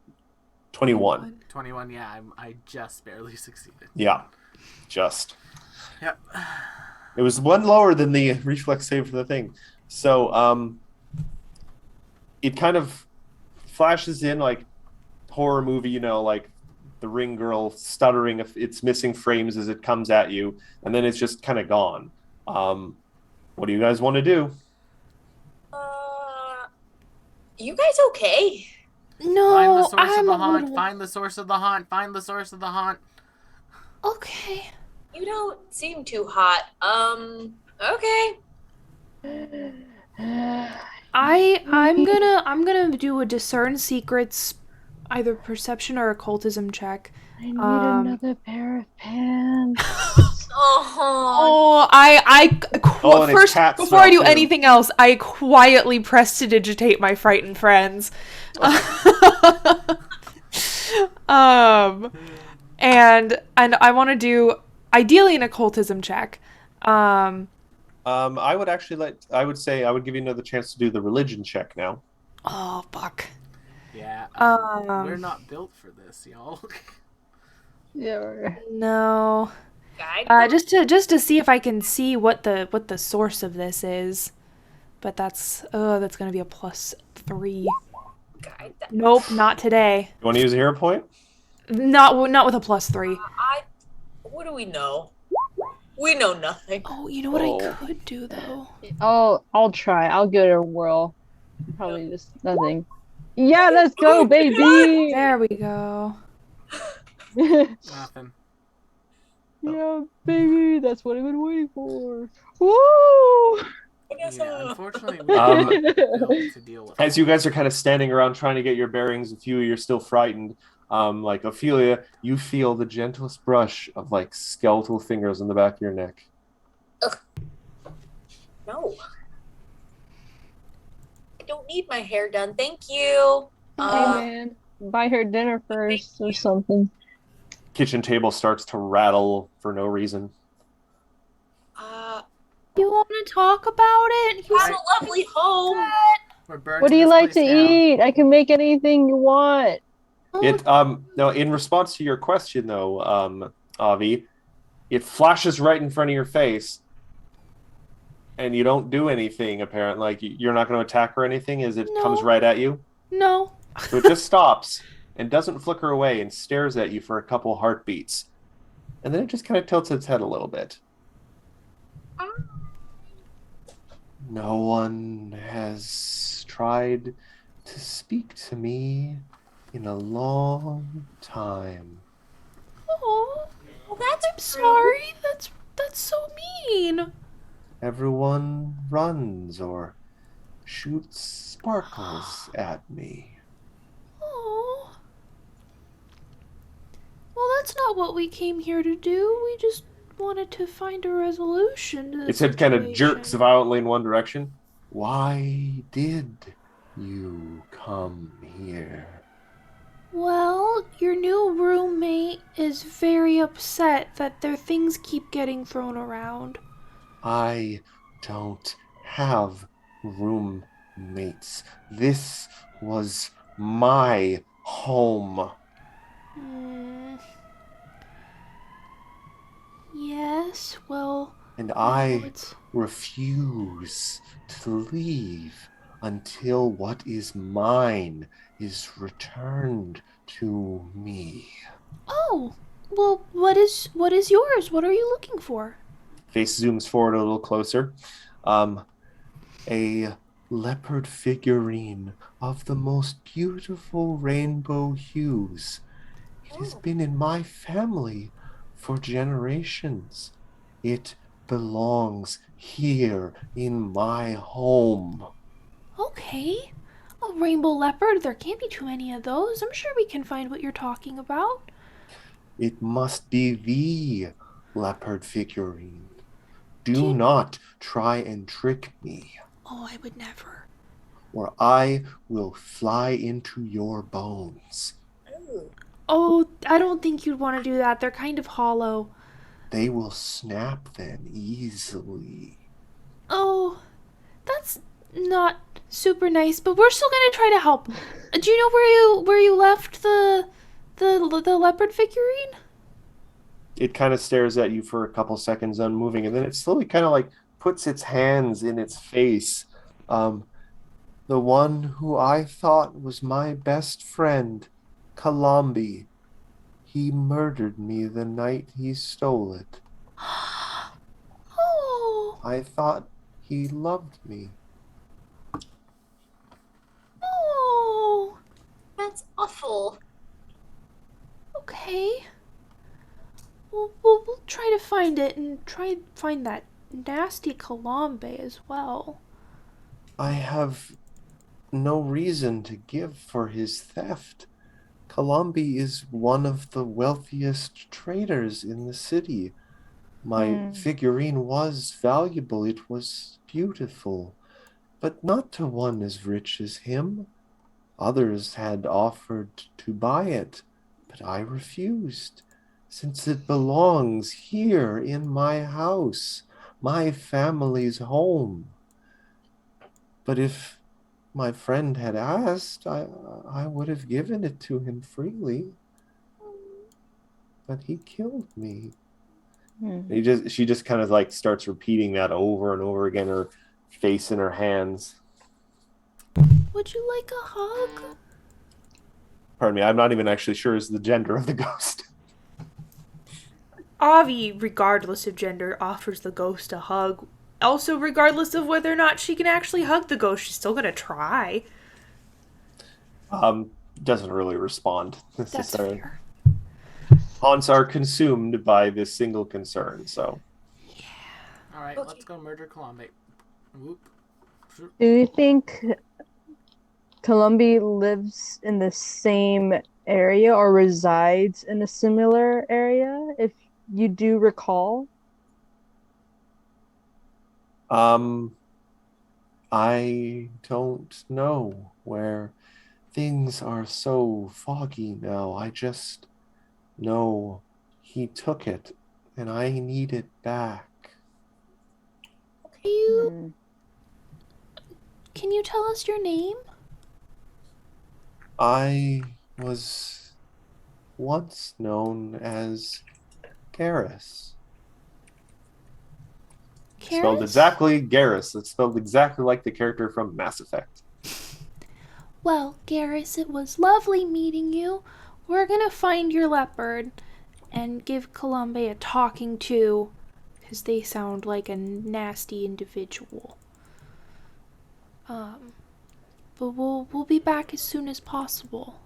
21. 21, yeah, I just barely succeeded. Yeah, just. Yep. It was one lower than the reflex save for the thing. So it kind of flashes in like horror movie, like the Ring girl stuttering its missing frames as it comes at you, and then it's just kind of gone. What do you guys want to do? You guys okay? No, Find the source of I'm the a haunt. little... Find the source of the haunt. Find the source of the haunt. Okay. You don't seem too hot. Okay. I'm gonna do a discern secrets, either perception or occultism check. I need another pair of pants. Oh. Oh, and it's first, cat before I smell, do too. anything else, I quietly prestidigitate my frightened friends. And I want to do ideally an occultism check. I would say I would give you another chance to do the religion check now. Oh fuck. Yeah. We're Um, not built for this, y'all. Yeah. no. Guide. Just to see if I can see what the source of this is. But that's gonna be a +3. Guide that. Nope, not today. You want to use a hero point? Not with a +3. What do we know? We know nothing. Oh, you know what Oh. I could do though? I'll try. I'll give it a whirl. Probably just nothing. Yeah, let's go, baby. There we go. Nothing. Yeah, baby, that's what I've been waiting for. Woo! Yeah, unfortunately, we Um, have to deal with As you guys are kind of standing around trying to get your bearings, a few of you are still frightened. Like Ophelia, you feel the gentlest brush of like skeletal fingers on the back of your neck. No. I don't need my hair done. Thank you. Hey, man, buy her dinner first or something. Kitchen table starts to rattle for no reason. You want to talk about it? You Have a lovely home. What do you like to eat? I can make anything you want. It no, in response to your question though, Avi, it flashes right in front of your face, and you don't do anything. Apparently, like you're not going to attack or anything. As it comes right at you. No. So it just stops and doesn't flicker away and stares at you for a couple heartbeats, and then it just kind of tilts its head a little bit. No one has tried to speak to me in a long time. Oh, Well, that's I'm sorry. That's so mean. Everyone runs or shoots sparkles at me. Oh. Well, that's not what we came here to do. We just wanted to find a resolution to this Its head kind of situation. jerks violently in one direction. Why did you come here? Well, your new roommate is very upset that their things keep getting thrown around. I don't have roommates. This was my home. Yes, well... And no, I refuse to leave until what is mine is returned to me. Oh, well, what is yours? What are you looking for? Face zooms forward a little closer. A leopard figurine of the most beautiful rainbow hues. It has been in my family for generations. It belongs here in my home. Okay. A rainbow leopard. There can't be too many of those. I'm sure we can find what you're talking about. It must be the leopard figurine. Do not try and trick me, Oh, I would never. or I will fly into your bones. Oh, I don't think you'd want to do that. They're kind of hollow. They will snap then easily. Oh, that's not super nice, but we're still gonna try to help. Do you know where you left the leopard figurine? It kind of stares at you for a couple seconds unmoving, and then it slowly kind of like puts its hands in its face. The one who I thought was my best friend, Kalambi. He murdered me the night he stole it. Oh, I thought he loved me. oh, That's awful. okay. We'll try to find it and try and find that nasty Kalambe as well. I have no reason to give for his theft. Kalambi is one of the wealthiest traders in the city. My figurine was valuable, it was beautiful, but not to one as rich as him. Others had offered to buy it, but I refused, since it belongs here in my house, my family's home. But if my friend had asked, I would have given it to him freely. But he killed me. She just kind of like starts repeating that over and over again, her face in her hands. Would you like a hug? Pardon me, I'm not even actually sure is the gender of the ghost. Avi, regardless of gender, offers the ghost a hug. Also, regardless of whether or not she can actually hug the ghost, she's still gonna try. Doesn't really respond That's necessarily. fair. Haunts are consumed by this single concern, so. All right, Okay. let's go murder Colombe. Whoop. Do you think Columbi lives in the same area or resides in a similar area, if you do recall? I don't know where things are so foggy now. I just know he took it and I need it back. Hmm. Can you tell us your name? I was once known as Garrus. Spelled Karis? exactly Garrus. It's spelled exactly like the character from Mass Effect. Well, Garrus, it was lovely meeting you. We're gonna find your leopard and give Colombe a talking to, because they sound like a nasty individual. But we'll be back as soon as possible.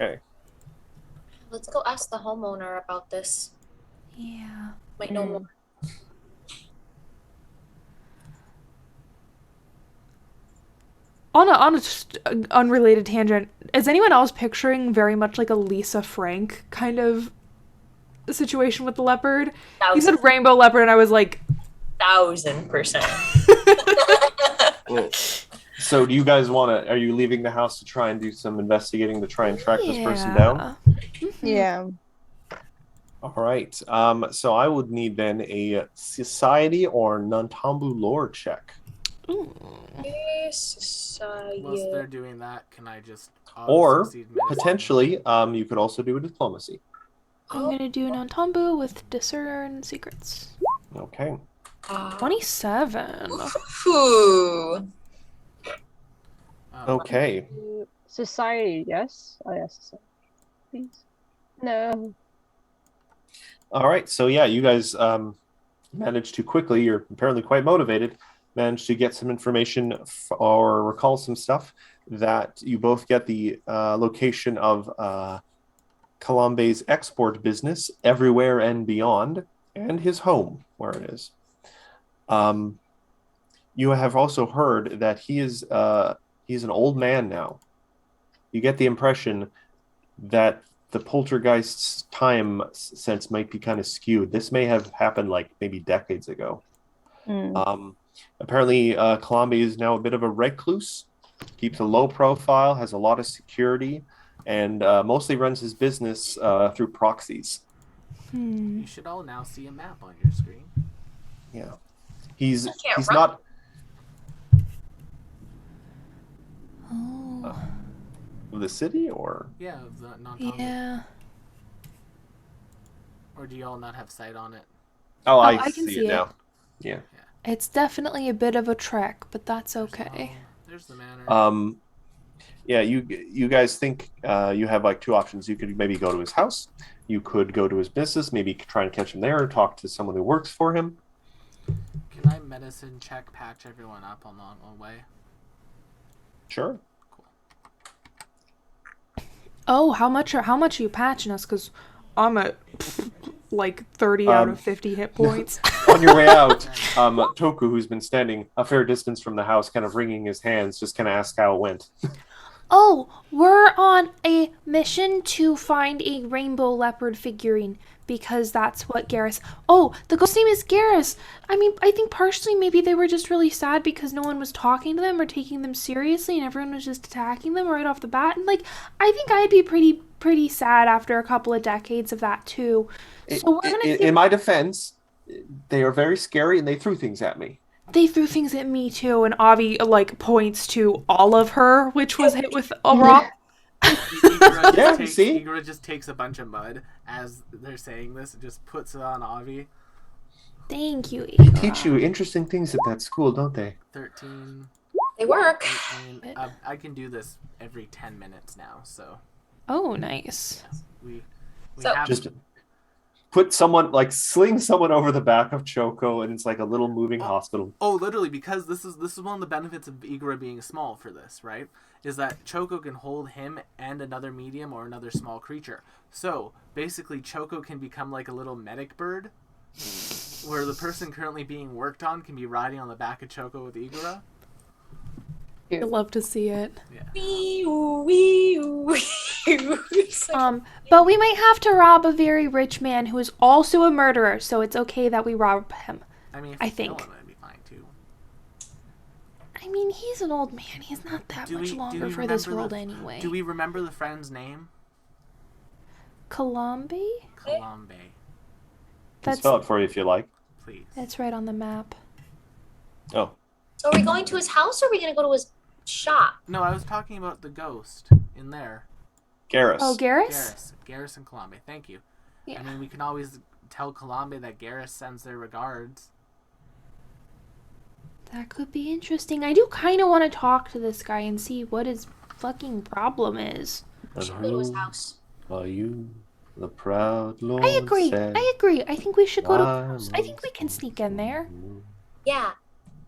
Okay. Let's go ask the homeowner about this. Yeah. Might know Mm. more. On a just unrelated tangent, is anyone else picturing very much like a Lisa Frank kind of situation with the leopard? You said rainbow leopard, and I was like, 1000%. Well, so do you guys want to, are you leaving the house to try and do some investigating to try and track this person down? Yeah. All right. So I would need then a society or Nantambu lore check. Yes, Whilst yeah. they're doing that, can I just Or succeed medicine? potentially, you could also do a diplomacy. I'm gonna do Nantambu with Discern Secrets. Okay. 27. Ooh. Okay. Society, yes? Oh, yes. Society. Please. No. All right. So yeah, you guys managed to quickly, you're apparently quite motivated, managed to get some information or recall some stuff that you both get the location of Colombe's export business everywhere and beyond, and his home where it is. You have also heard that he's an old man now. You get the impression that the poltergeist's time sense might be kind of skewed. This may have happened like maybe decades ago. Apparently, Colombe is now a bit of a recluse, keeps a low profile, has a lot of security, and mostly runs his business through proxies. You should all now see a map on your screen. Yeah, he's can't run. not. Oh. Of the city, or Yeah, of the non-Tonga. Yeah. Or do you all not have sight on it? oh, I I can see see it it. now. Yeah. It's definitely a bit of a trek, but that's okay. There's the manor. Yeah, you guys think you have like two options. You could maybe go to his house. You could go to his business, maybe try and catch him there, or talk to someone who works for him. Can I medicine check patch everyone up on the way? Sure. Oh, how much are you patching us? Because I'm at like 30 out of 50 hit points. On your way out, Toku, who's been standing a fair distance from the house, kind of wringing his hands, just kind of asked how it went. Oh, we're on a mission to find a rainbow leopard figurine because that's what Garrus. Oh, the ghost name is Garrus. I mean, I think partially maybe they were just really sad because no one was talking to them or taking them seriously, and everyone was just attacking them right off the bat. And like, I think I'd be pretty sad after a couple of decades of that too. So we're gonna. In my defense, they are very scary and they threw things at me. They threw things at me too, and Avi like points to all of her, which was hit with a rock. Igor just takes a bunch of mud as they're saying this and just puts it on Avi. Thank you, They Igor. teach you interesting things at that school, don't they? 13. They work. 13. I can do this every 10 minutes now, so Oh, nice. we So- have Just put someone, like sling someone over the back of Choco, and it's like a little moving hospital. Oh, literally, because this is one of the benefits of Igora being small for this, right? Is that Choco can hold him and another medium or another small creature. So basically, Choco can become like a little medic bird, where the person currently being worked on can be riding on the back of Choco with Igora. I'd love to see it. Wee-oo, wee-oo, wee-oo. It's like, But we might have to rob a very rich man who is also a murderer, so it's okay that we rob him. I mean, if I we kill think. him, that'd be fine too. I mean, he's an old man. He's not that much longer for this world anyway. Do we remember the friend's name? Colombe? Colombe. I'll spell it for you if you like. Please. That's right on the map. Oh. so are we going to his house or are we going to go to his shop? No, I was talking about the ghost in there. Garrus. Oh, Garrus? Garrus and Colombe. Thank you. Yeah. I mean, we can always tell Colombe that Garrus sends their regards. That could be interesting. I do kind of want to talk to this guy and see what his fucking problem is. We should go to his house. Are you the proud Lord? I agree. said, I agree. I think we should go to. "I I think we can sneak in there. Yeah.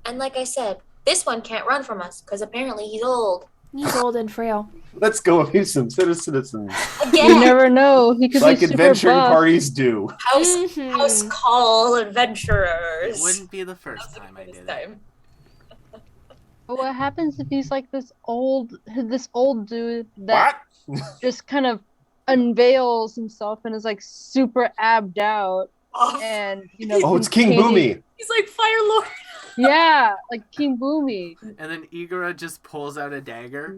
And like I said, this one can't run from us because apparently he's old. He's old and frail. Let's go abuse some citizens, Again, You never know. He could like be super adventuring buff. parties do. Mhm. house call It adventurers. wouldn't be the first time I This did it. time. But what happens if he's like this old dude that just kind of unveils himself and is like super abbed out Oh, and Oh, it's King candy- Boomy. he's like Fire Lord. Yeah, like King Boomy. And then Igora just pulls out a dagger,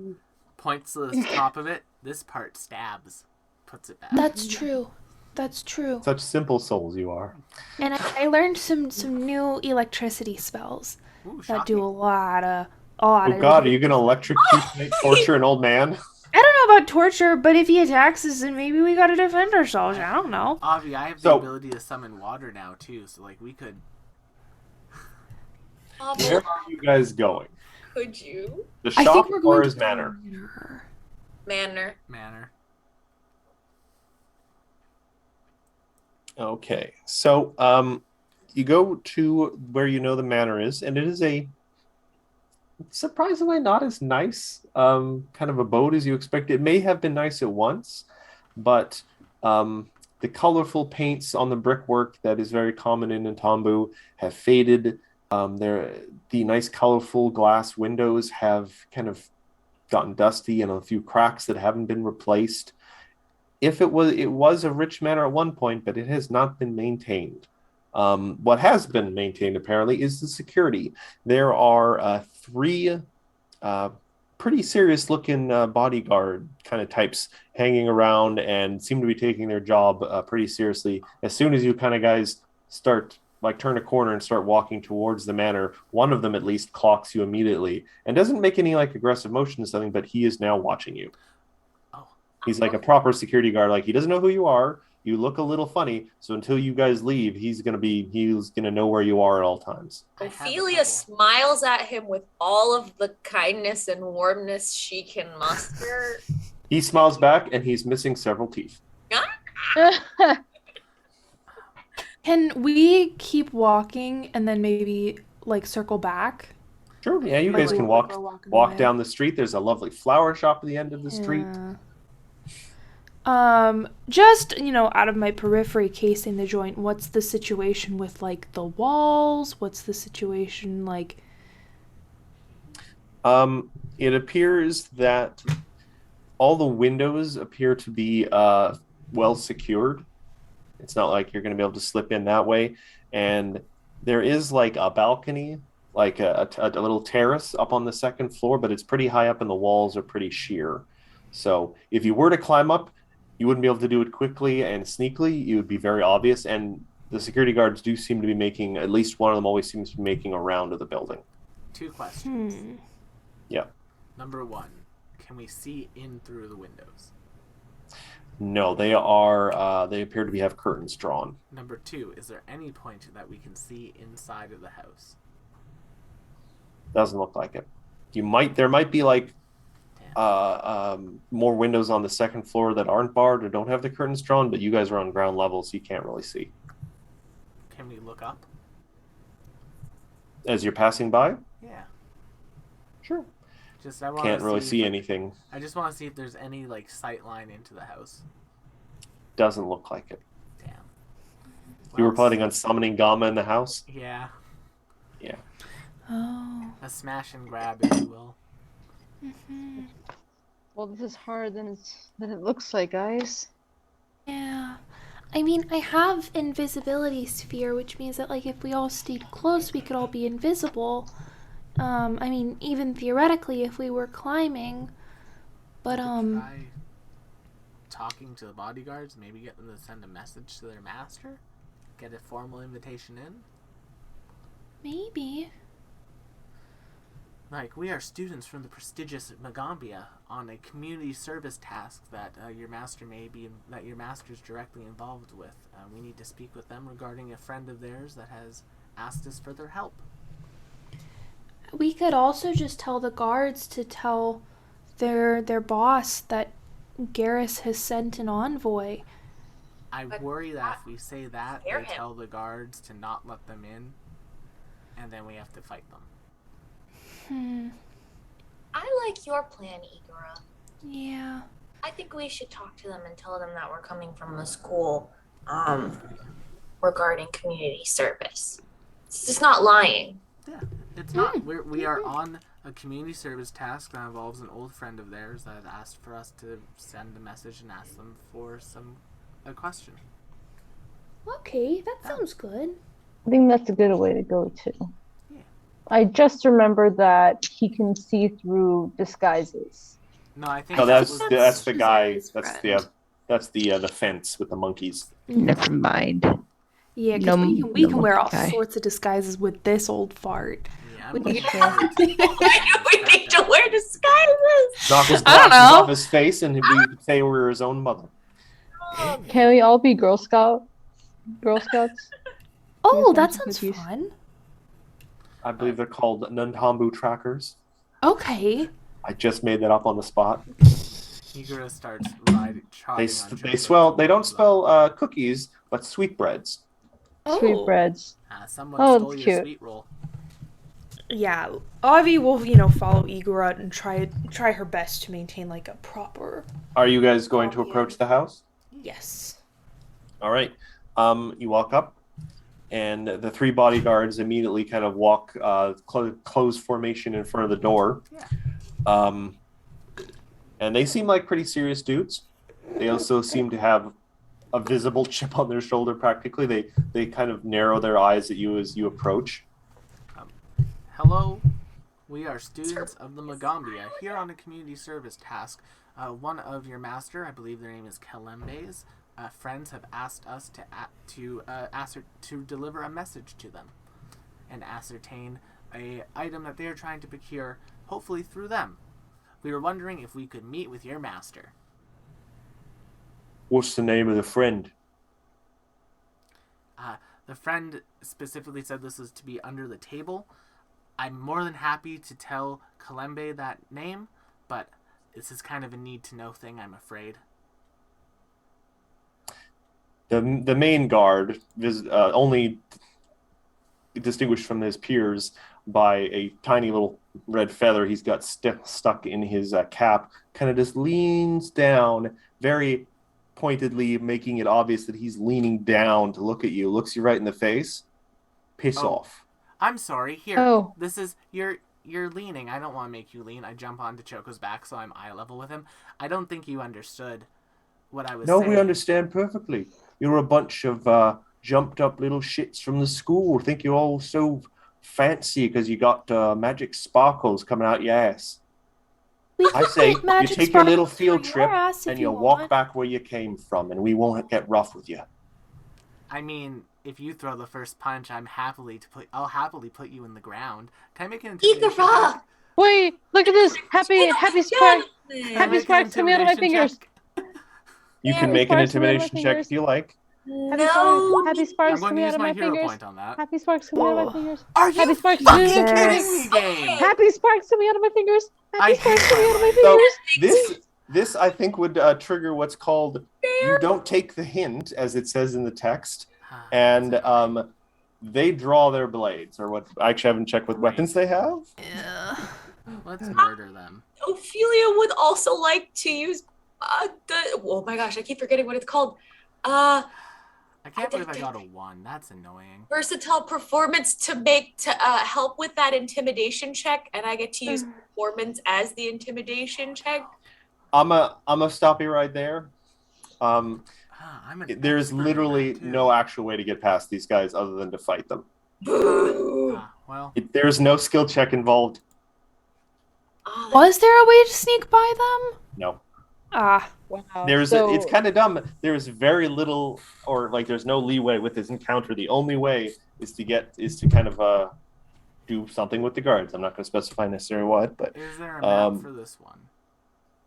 points to the top of it. This part stabs, puts it back. That's true. That's true. Such simple souls you are. And I learned some new electricity spells Ooh, that do a shocking. lot of. Oh God, are you gonna electrocute, torture an old man? I don't know about torture, but if he attacks us, then maybe we gotta defend ourselves. I don't know. Avi, I have the So- ability to summon water now too, so like we could. Oh, Where are you guys going? could you? The I shop think we're going or to his manor? Manor. Okay, so you go to where you know the manor is, and it is a surprisingly not as nice kind of abode as you expect. It may have been nice at once, but the colorful paints on the brickwork that is very common in Ntambu have faded. The nice colorful glass windows have kind of gotten dusty and a few cracks that haven't been replaced. It was a rich manor at one point, but it has not been maintained. What has been maintained apparently is the security. There are three pretty serious looking bodyguard kind of types hanging around and seem to be taking their job pretty seriously. As soon as you kind of guys start like turn a corner and start walking towards the manor, one of them at least clocks you immediately and doesn't make any like aggressive motion or something, but he is now watching you. Oh. He's like a proper security guard. Like he doesn't know who you are. You look a little funny, so until you guys leave, he's gonna know where you are at all times. I have a Ophelia couple. smiles at him with all of the kindness and warmness she can muster. He smiles back, and he's missing several teeth. Can we keep walking and then maybe like circle back? Sure, yeah, you Like, guys can we're walk walking away. down the street. There's a lovely flower shop at the end of the street. Just, out of my periphery casing the joint, what's the situation with like the walls? What's the situation like? It appears that all the windows appear to be well secured. It's not like you're going to be able to slip in that way. And there is like a balcony, like a little terrace up on the second floor, but it's pretty high up and the walls are pretty sheer. So if you were to climb up, you wouldn't be able to do it quickly and sneakily. It would be very obvious. And the security guards do seem to be making, at least one of them always seems to be making a round of the building. 2 questions. Yeah. Number 1, can we see in through the windows? No, they appear to have curtains drawn. Number 2, is there any point that we can see inside of the house? Doesn't look like it. There might be like Damn. more windows on the second floor that aren't barred or don't have the curtains drawn, but you guys are on ground level, so you can't really see. Can we look up? As you're passing by? Yeah. Sure. Just I want Can't to really see anything. I just want to see if there's any like sight line into the house. Doesn't look like it. Damn. You were Well, planning on summoning Gamma in the house? Yeah. Yeah. Oh. A smash and grab, if you will. Well, this is harder than it looks like, guys. Yeah. I mean, I have invisibility sphere, which means that like if we all stayed close, we could all be invisible. I mean, even theoretically, if we were climbing. But Try talking to the bodyguards, maybe get them to send a message to their master, get a formal invitation in. maybe. Like, we are students from the prestigious Magambia on a community service task that your master is directly involved with. We need to speak with them regarding a friend of theirs that has asked us for their help. We could also just tell the guards to tell their boss that Garrus has sent an envoy. I But worry that if we say that, scare they him. tell the guards to not let them in, and then we have to fight them. I like your plan, Igora. Yeah. I think we should talk to them and tell them that we're coming from the school regarding community service. It's just not lying. Yeah, it's not. We are on a community service task that involves an old friend of theirs that asked for us to send a message and ask them for a question. Okay, that sounds good. I think that's a good way to go too. Yeah. I just remembered that he can see through disguises. No, I think No, that that's was the guy. his That's friend. the fence with the monkeys. Never mind. Yeah, because No- we no can wear all monkey guy. sorts of disguises with this old fart. Yeah, We I'm can- looking forward to We need to wear disguises. Knock his I don't glasses know. off his face, and we could say we're his own mother. Can we all be Girl Scouts? Oh, Use that some sounds cookies. fun. I believe they're called Nuntambu trackers. Okay. I just made that up on the spot. Igora starts riding. They don't spell cookies, but sweetbreads. Sweetbreads. Someone Oh, stole that's your cute. sweet roll. Yeah, Avi will, follow Igor out and try her best to maintain like a proper. Are you guys going to approach the house? Yes. All right. You walk up, and the three bodyguards immediately kind of walk close formation in front of the door. Yeah. And they seem like pretty serious dudes. They also seem to have a visible chip on their shoulder practically. They kind of narrow their eyes at you as you approach. Hello, we are students of the Magambia here on a community service task. One of your master, I believe their name is Kalembe's, friends have asked us to deliver a message to them and ascertain a item that they are trying to procure, hopefully through them. We were wondering if we could meet with your master. What's the name of the friend? The friend specifically said this is to be under the table. I'm more than happy to tell Kalembe that name, but this is kind of a need-to-know thing, I'm afraid. The main guard is only distinguished from his peers by a tiny little red feather he's got stuck in his cap, kind of just leans down very pointedly, making it obvious that he's leaning down to look at you, looks you right in the face. Piss off. I'm sorry. Here, Oh. this is you're leaning. I don't want to make you lean. I jump onto Choco's back so I'm eye level with him. I don't think you understood what I was No, saying. we understand perfectly. You're a bunch of jumped up little shits from the school. Think you're all so fancy because you got magic sparkles coming out your ass. We I could say put you magic take your little sparkles through field your trip ass if and you you walk want. back where you came from, and we won't get rough with you. I mean, if you throw the first punch, I'll happily put you in the ground. Can I make an intimidation Igora! check? Wait, look at this! Happy spark! Can I Happy make an sparks coming out of my intimidation fingers. check? You Yeah, can make an sparks coming out of my intimidation check if fingers. you like. No. Happy I'm sparks going to coming out use of my my hero fingers. point on that. Happy sparks coming out of my fingers. Are you Happy sparks. fucking Jesus. kidding me, game? Okay. Happy sparks coming out of my fingers. I Happy sparks hate coming my out of my life. fingers. So this I think would trigger what's called you don't take the hint, as it says in the text, and they draw their blades, or what? I actually haven't checked what weapons they have. Yeah. Let's murder them. Ophelia would also like to use oh my gosh, I keep forgetting what it's called. I can't believe I got a 1. That's annoying. Versatile performance to help with that intimidation check, and I get to use performance as the intimidation check. I'm a stop you right there. I'm an There's expert in literally that, too. no actual way to get past these guys other than to fight them. Well, There's no skill check involved. Oh, Was there a way to sneak by them? No. Ah. Wow. It's kind of dumb. There's very little, or like there's no leeway with this encounter. The only way is to kind of do something with the guards. I'm not going to specify necessarily what, but is there a map for this one?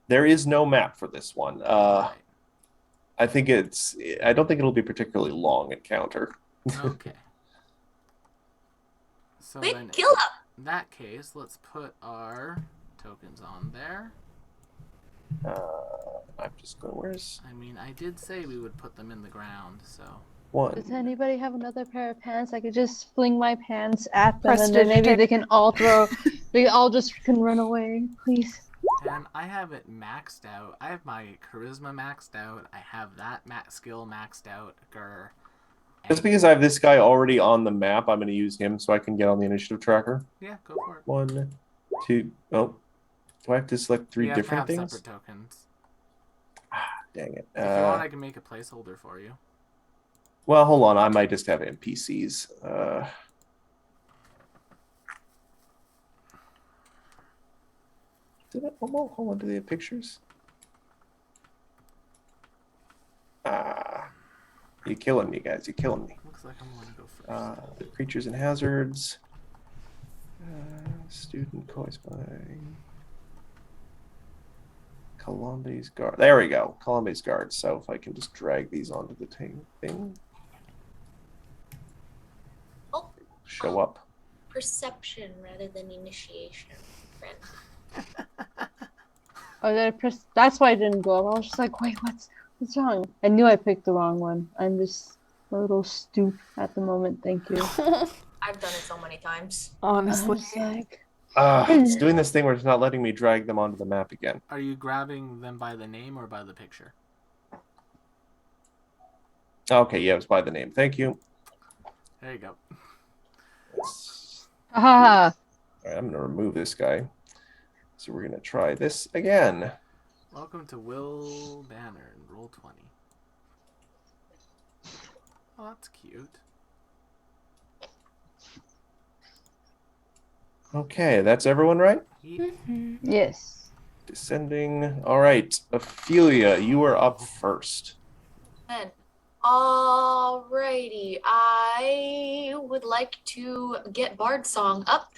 there is no map for this one. Right. I don't think it'll be a particularly long encounter. Okay. So Big then, kill up. in that case, let's put our tokens on there. I'm just going. Where's I mean, I did say we would put them in the ground, so. one? Does anybody have another pair of pants? I could just fling my pants at them, Press and then maybe digitate. they can all throw. They all just can run away, please. And I have it maxed out. I have my charisma maxed out. I have that skill maxed out. Grr. Just because I have this guy already on the map, I'm going to use him so I can get on the initiative tracker. Yeah, go for it. 1, 2. Oh, do I have to select 3 You have to different have things? separate tokens. Dang it. If you want, I can make a placeholder for you. Well, hold on. I might just have NPCs. Hold on. Do they have pictures? You're killing me, guys. You're killing me. Looks like I'm going to go first. The creatures and hazards. Student corresponding. Colombe's guard. There we go. Colombe's guard. So if I can just drag these onto the thing. Oh. Show up. Perception rather than initiation, friend. Oh, that's why I didn't go up. I was just like, wait, what's wrong? I knew I picked the wrong one. I'm just a little stoop at the moment. Thank you. I've done it so many times. Honestly. I was like, It's doing this thing where it's not letting me drag them onto the map again. Are you grabbing them by the name or by the picture? Okay, yeah, it was by the name. Thank you. There you go. haha. All right, I'm going to remove this guy. So we're going to try this again. Welcome to Will Banner and Roll 20. Oh, that's cute. Okay, that's everyone, right? Yes. Descending. All right, Ophelia, you are up first. Then, alrighty, I would like to get Bard Song up.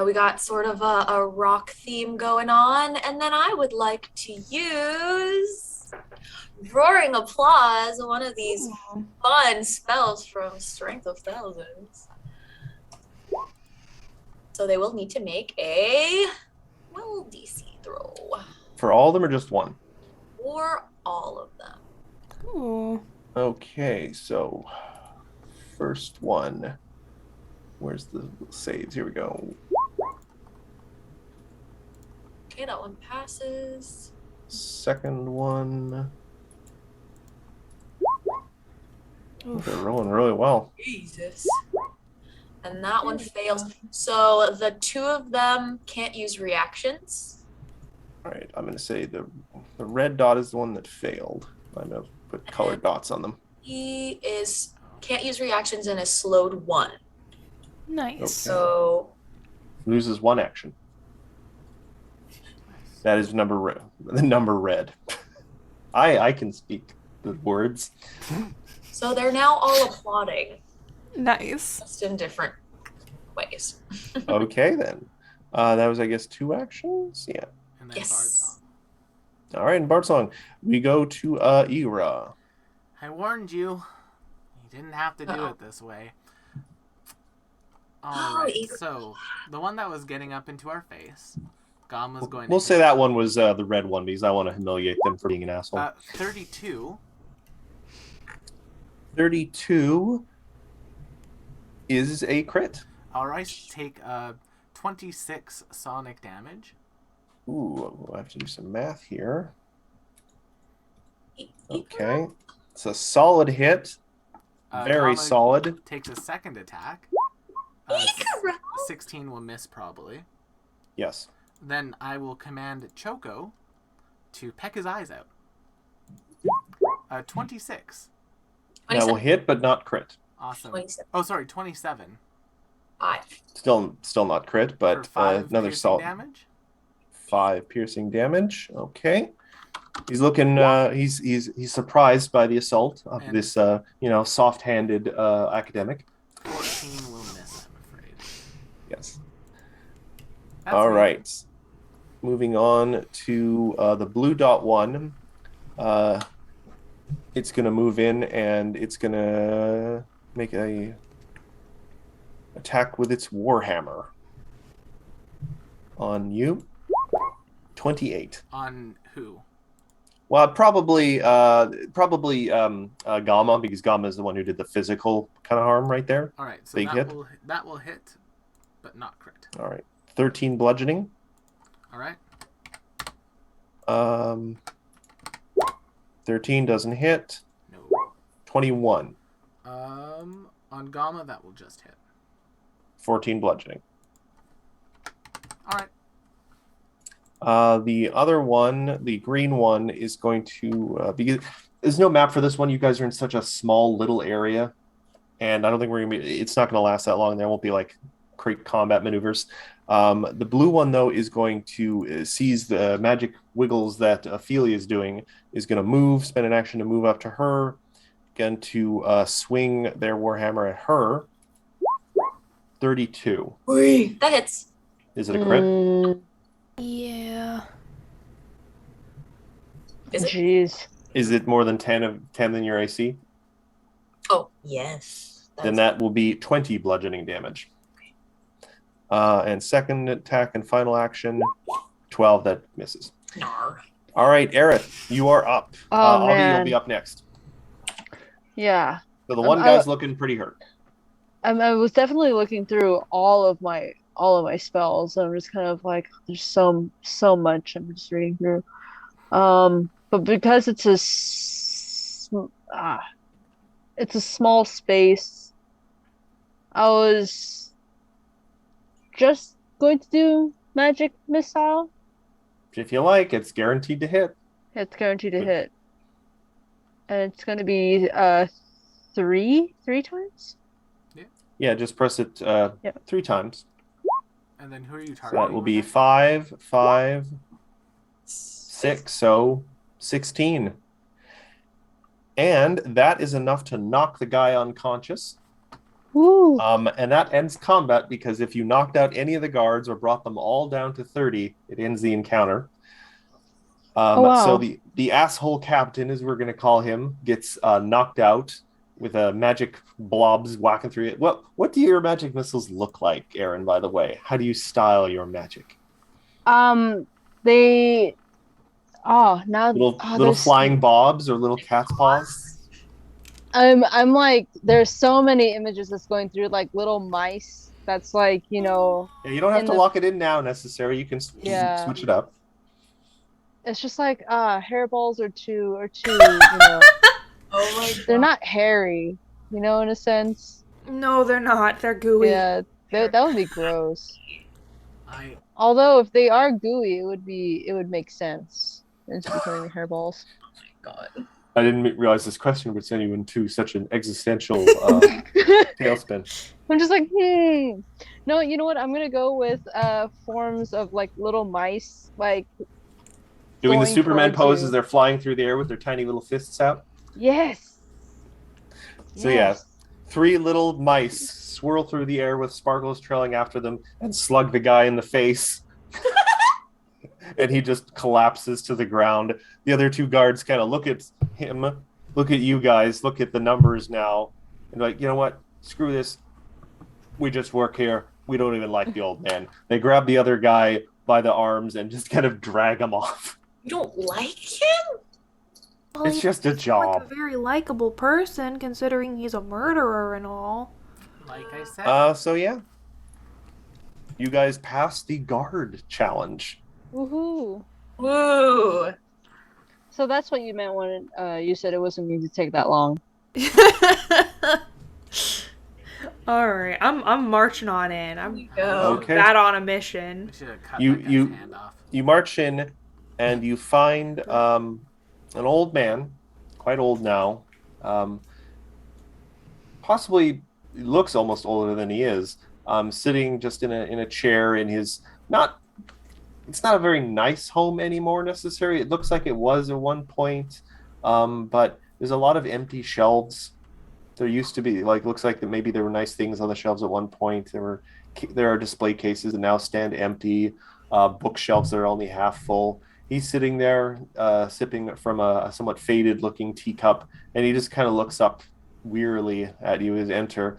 We got sort of a rock theme going on, and then I would like to use Roaring Applause, one of these fun spells from Strength of Thousands. So they will need to make a DC throw. For all of them or just one? For all of them. Ooh. Okay, so first one. Where's the saves? Here we go. Okay, that one passes. Second one. Oof. They're rolling really well. Jesus. And that one fails. So the two of them can't use reactions. All right, I'm going to say the red dot is the one that failed. I'm going to put colored dots on them. He can't use reactions and is slowed 1. Nice. Okay. So Loses 1 action. That is the number red. I can speak the words. so they're now all applauding, Nice. just in different ways. Okay, then. That was, I guess, 2 actions? Yeah. And then Yes. Bard Song. All right, in Bard Song, we go to Ira. I warned you. You didn't have to do Uh-oh. it this way. Alright, Eager. so the one that was getting up into our face, Gom was going to We'll hit. say that one was the red one because I want to humiliate them for being an asshole. 32. 32 is a crit. Alright, take 26 sonic damage. Ooh, I have to do some math here. Okay. It's a solid hit. Very Gama solid. Takes a second attack. 16 will miss probably. Yes. Then I will command Choco to peck his eyes out. 26. That will hit, but not crit. Awesome. 27. Oh, sorry, 27. 5. Still not crit, but For 5 another piercing solid. damage. 5 piercing damage. Okay. He's looking. He's surprised by the assault of And- this, soft-handed academic. 14 will miss, I'm afraid. Yes. That's All me. right. Moving on to the blue dot one. It's going to move in and it's going to make a attack with its warhammer on you. 28. On who? Well, probably Gamma, because Gamma is the one who did the physical kind of harm right there. All right, so Big hit. that will hit, but not crit. All right. 13 bludgeoning. All right. 13 doesn't hit. No. 21. On Gamma, that will just hit. 14 bludgeoning. All right. The other one, the green one, is going to because there's no map for this one. You guys are in such a small little area, and I don't think we're gonna be. It's not gonna last that long. There won't be like great combat maneuvers. The blue one though is going to seize the magic wiggles that Ophelia is doing. Is going to move, spend an action to move up to her, again to swing their warhammer at her. 32. That hits. Is it a crit? Yeah. Is it? Jeez. Is it more than 10 than your AC? Oh, yes. Then that will be 20 bludgeoning damage. And second attack and final action, 12 that misses. Nar. All right, Aerith, you are up. Oh, Avi, man. you'll be up next. Yeah. So the one guy's looking pretty hurt. I was definitely looking through all of my spells. I'm just kind of like, there's so much I'm just reading through. But because it's a small space, I was just going to do magic missile. If you like, it's guaranteed to hit. It's guaranteed to hit, and it's going to be three times. Yeah, just press it Yep. 3 times. And then who are you So targeting? that will with be it? 5, 5, 6, so 16. And that is enough to knock the guy unconscious. Woo! And that ends combat because if you knocked out any of the guards or brought them all down to 30, it ends the encounter. Wow. So the asshole captain, as we're going to call him, gets knocked out with a magic blobs whacking through it. What do your magic missiles look like, Aaron, by the way? How do you style your magic? They now Little there's- flying bobs or little cat's paws? I'm like, there's so many images that's going through, like little mice. That's like, Yeah, you don't have in to the- lock it in now necessarily. You can Yeah. switch it up. it's just like hairballs or two. Oh my god. They're not hairy, in a sense. No, they're not. They're gooey. Yeah, that would be gross. I Although if they are gooey, it would make sense. It's becoming hairballs. God. I didn't realize this question would send you into such an existential tailspin. I'm just like, No, you know what? I'm gonna go with forms of like little mice, like Doing the going Superman towards pose you. as they're flying through the air with their tiny little fists out. Yes. So yeah, 3 little mice swirl through the air with sparkles trailing after them and slug the guy in the face. And he just collapses to the ground. The other two guards kind of look at him, look at you guys, look at the numbers now, and like, you know what? Screw this. We just work here. We don't even like the old man. They grab the other guy by the arms and just kind of drag him off. You don't like him? Well, It's he just a doesn't seem like job. a very likable person, considering he's a murderer and all. Like I said. So yeah. You guys passed the guard challenge. Woohoo! Woo! So that's what you meant when you said it wasn't going to take that long. All right, I'm marching on in. I'm Go. Okay. that on a mission. We should have cut You- that guy's you- hand off. You march in and you find an old man, quite old now. Possibly looks almost older than he is. Sitting just in a chair in his it's not a very nice home anymore necessarily. It looks like it was at one point, but there's a lot of empty shelves. There used to be looks like that maybe there were nice things on the shelves at one point. There are display cases that now stand empty, bookshelves that are only half full. He's sitting there sipping from a somewhat faded looking teacup, and he just kind of looks up wearily at you as you enter.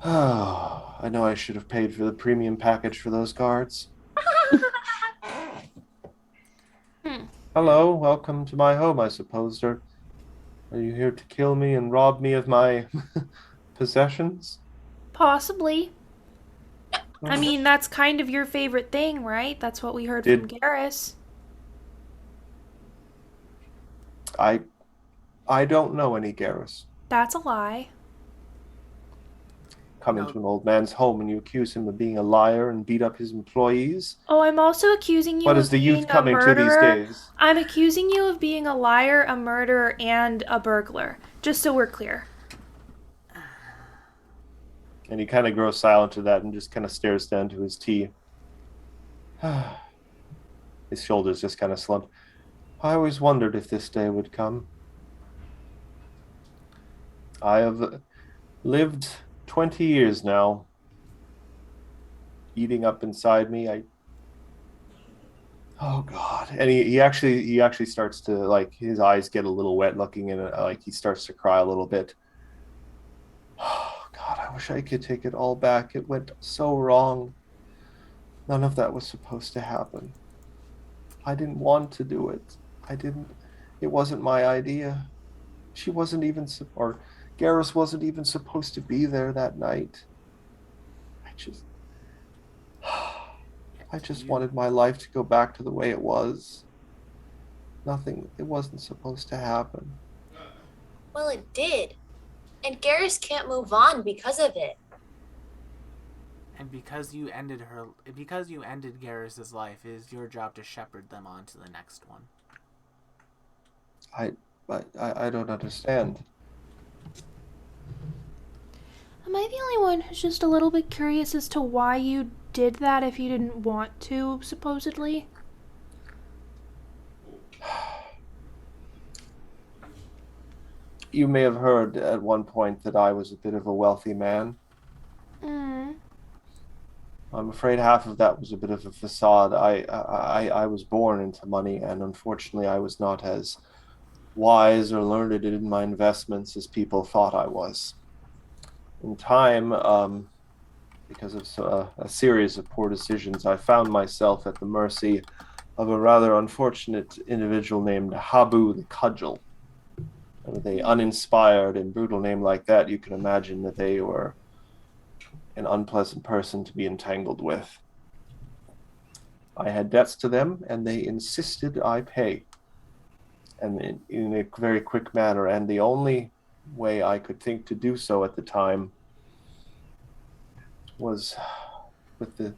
Oh, I know I should have paid for the premium package for those guards. Hello, welcome to my home, I suppose. Are you here to kill me and rob me of my possessions? Possibly. I mean, that's kind of your favorite thing, right? That's what we heard from Garrus. I don't know any Garrus. That's a lie. Come into an old man's home and you accuse him of being a liar and beat up his employees. Oh, I'm also accusing you What of is the being youth a coming to these murderer. days? I'm accusing you of being a liar, a murderer, and a burglar. Just so we're clear. And he kind of grows silent to that and just kind of stares down to his tea. His shoulders just kind of slump. I always wondered if this day would come. I have lived 20 years now, eating up inside me. Oh God! And he actually starts to his eyes get a little wet, looking and he starts to cry a little bit. Oh God! I wish I could take it all back. It went so wrong. None of that was supposed to happen. I didn't want to do it. It wasn't my idea. She wasn't even or Garrus wasn't even supposed to be there that night. I just wanted my life to go back to the way it was. It wasn't supposed to happen. Well, it did. And Garrus can't move on because of it. And because you ended Garrus's life, it is your job to shepherd them on to the next one. I don't understand. Am I the only one who's just a little bit curious as to why you did that if you didn't want to, supposedly? You may have heard at one point that I was a bit of a wealthy man. Mm. I'm afraid half of that was a bit of a facade. I was born into money, and unfortunately I was not as wise or learned in my investments as people thought I was. In time, because of a series of poor decisions, I found myself at the mercy of a rather unfortunate individual named Habu the Cudgel. And with an uninspired and brutal name like that, you can imagine that they were an unpleasant person to be entangled with. I had debts to them, and they insisted I pay, and in a very quick manner. And the only way I could think to do so at the time was with the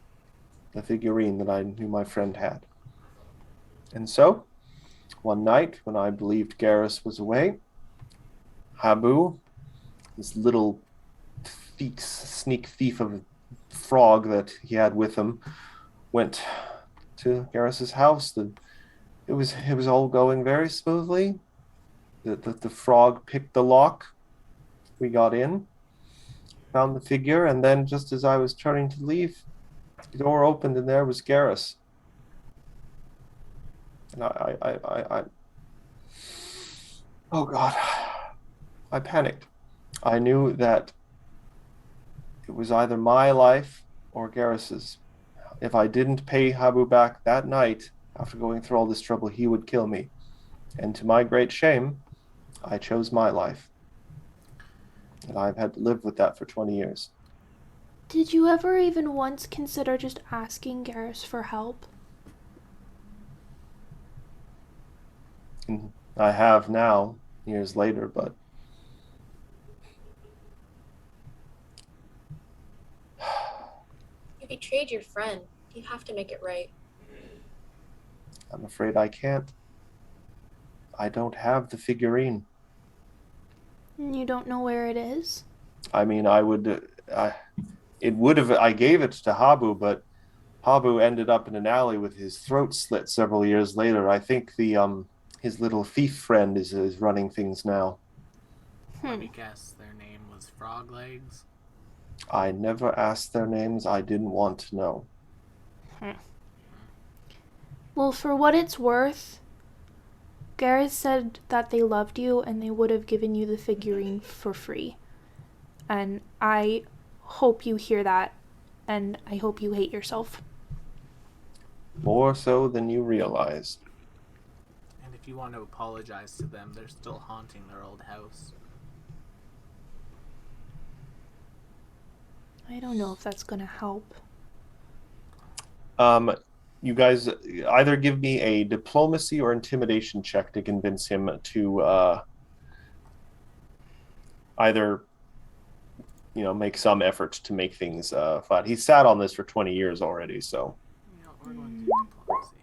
figurine that I knew my friend had. And so, one night when I believed Garrus was away, Habu, this little sneak thief of a frog that he had with him, went to Garrus's house. It was all going very smoothly. The frog picked the lock. We got in, found the figure, and then just as I was turning to leave, the door opened and there was Garrus. And oh God, I panicked. I knew that it was either my life or Garrus's. If I didn't pay Habu back that night, after going through all this trouble, he would kill me. And to my great shame, I chose my life. And I've had to live with that for 20 years. Did you ever even once consider just asking Garrus for help? And I have now, years later, but You betrayed your friend. You have to make it right. I'm afraid I can't. I don't have the figurine. You don't know where it is? I mean, I gave it to Habu, but Habu ended up in an alley with his throat slit several years later. I think his little thief friend is running things now. Let me guess, their name was Frog Legs? I never asked their names. I didn't want to know. Well, for what it's worth, Garrus said that they loved you and they would have given you the figurine for free. And I hope you hear that, and I hope you hate yourself. More so than you realize. And if you want to apologize to them, they're still haunting their old house. I don't know if that's gonna help. You guys either give me a diplomacy or intimidation check to convince him to either, make some effort to make things fun. He's sat on this for 20 years already, so. You know, we're going to do diplomacy.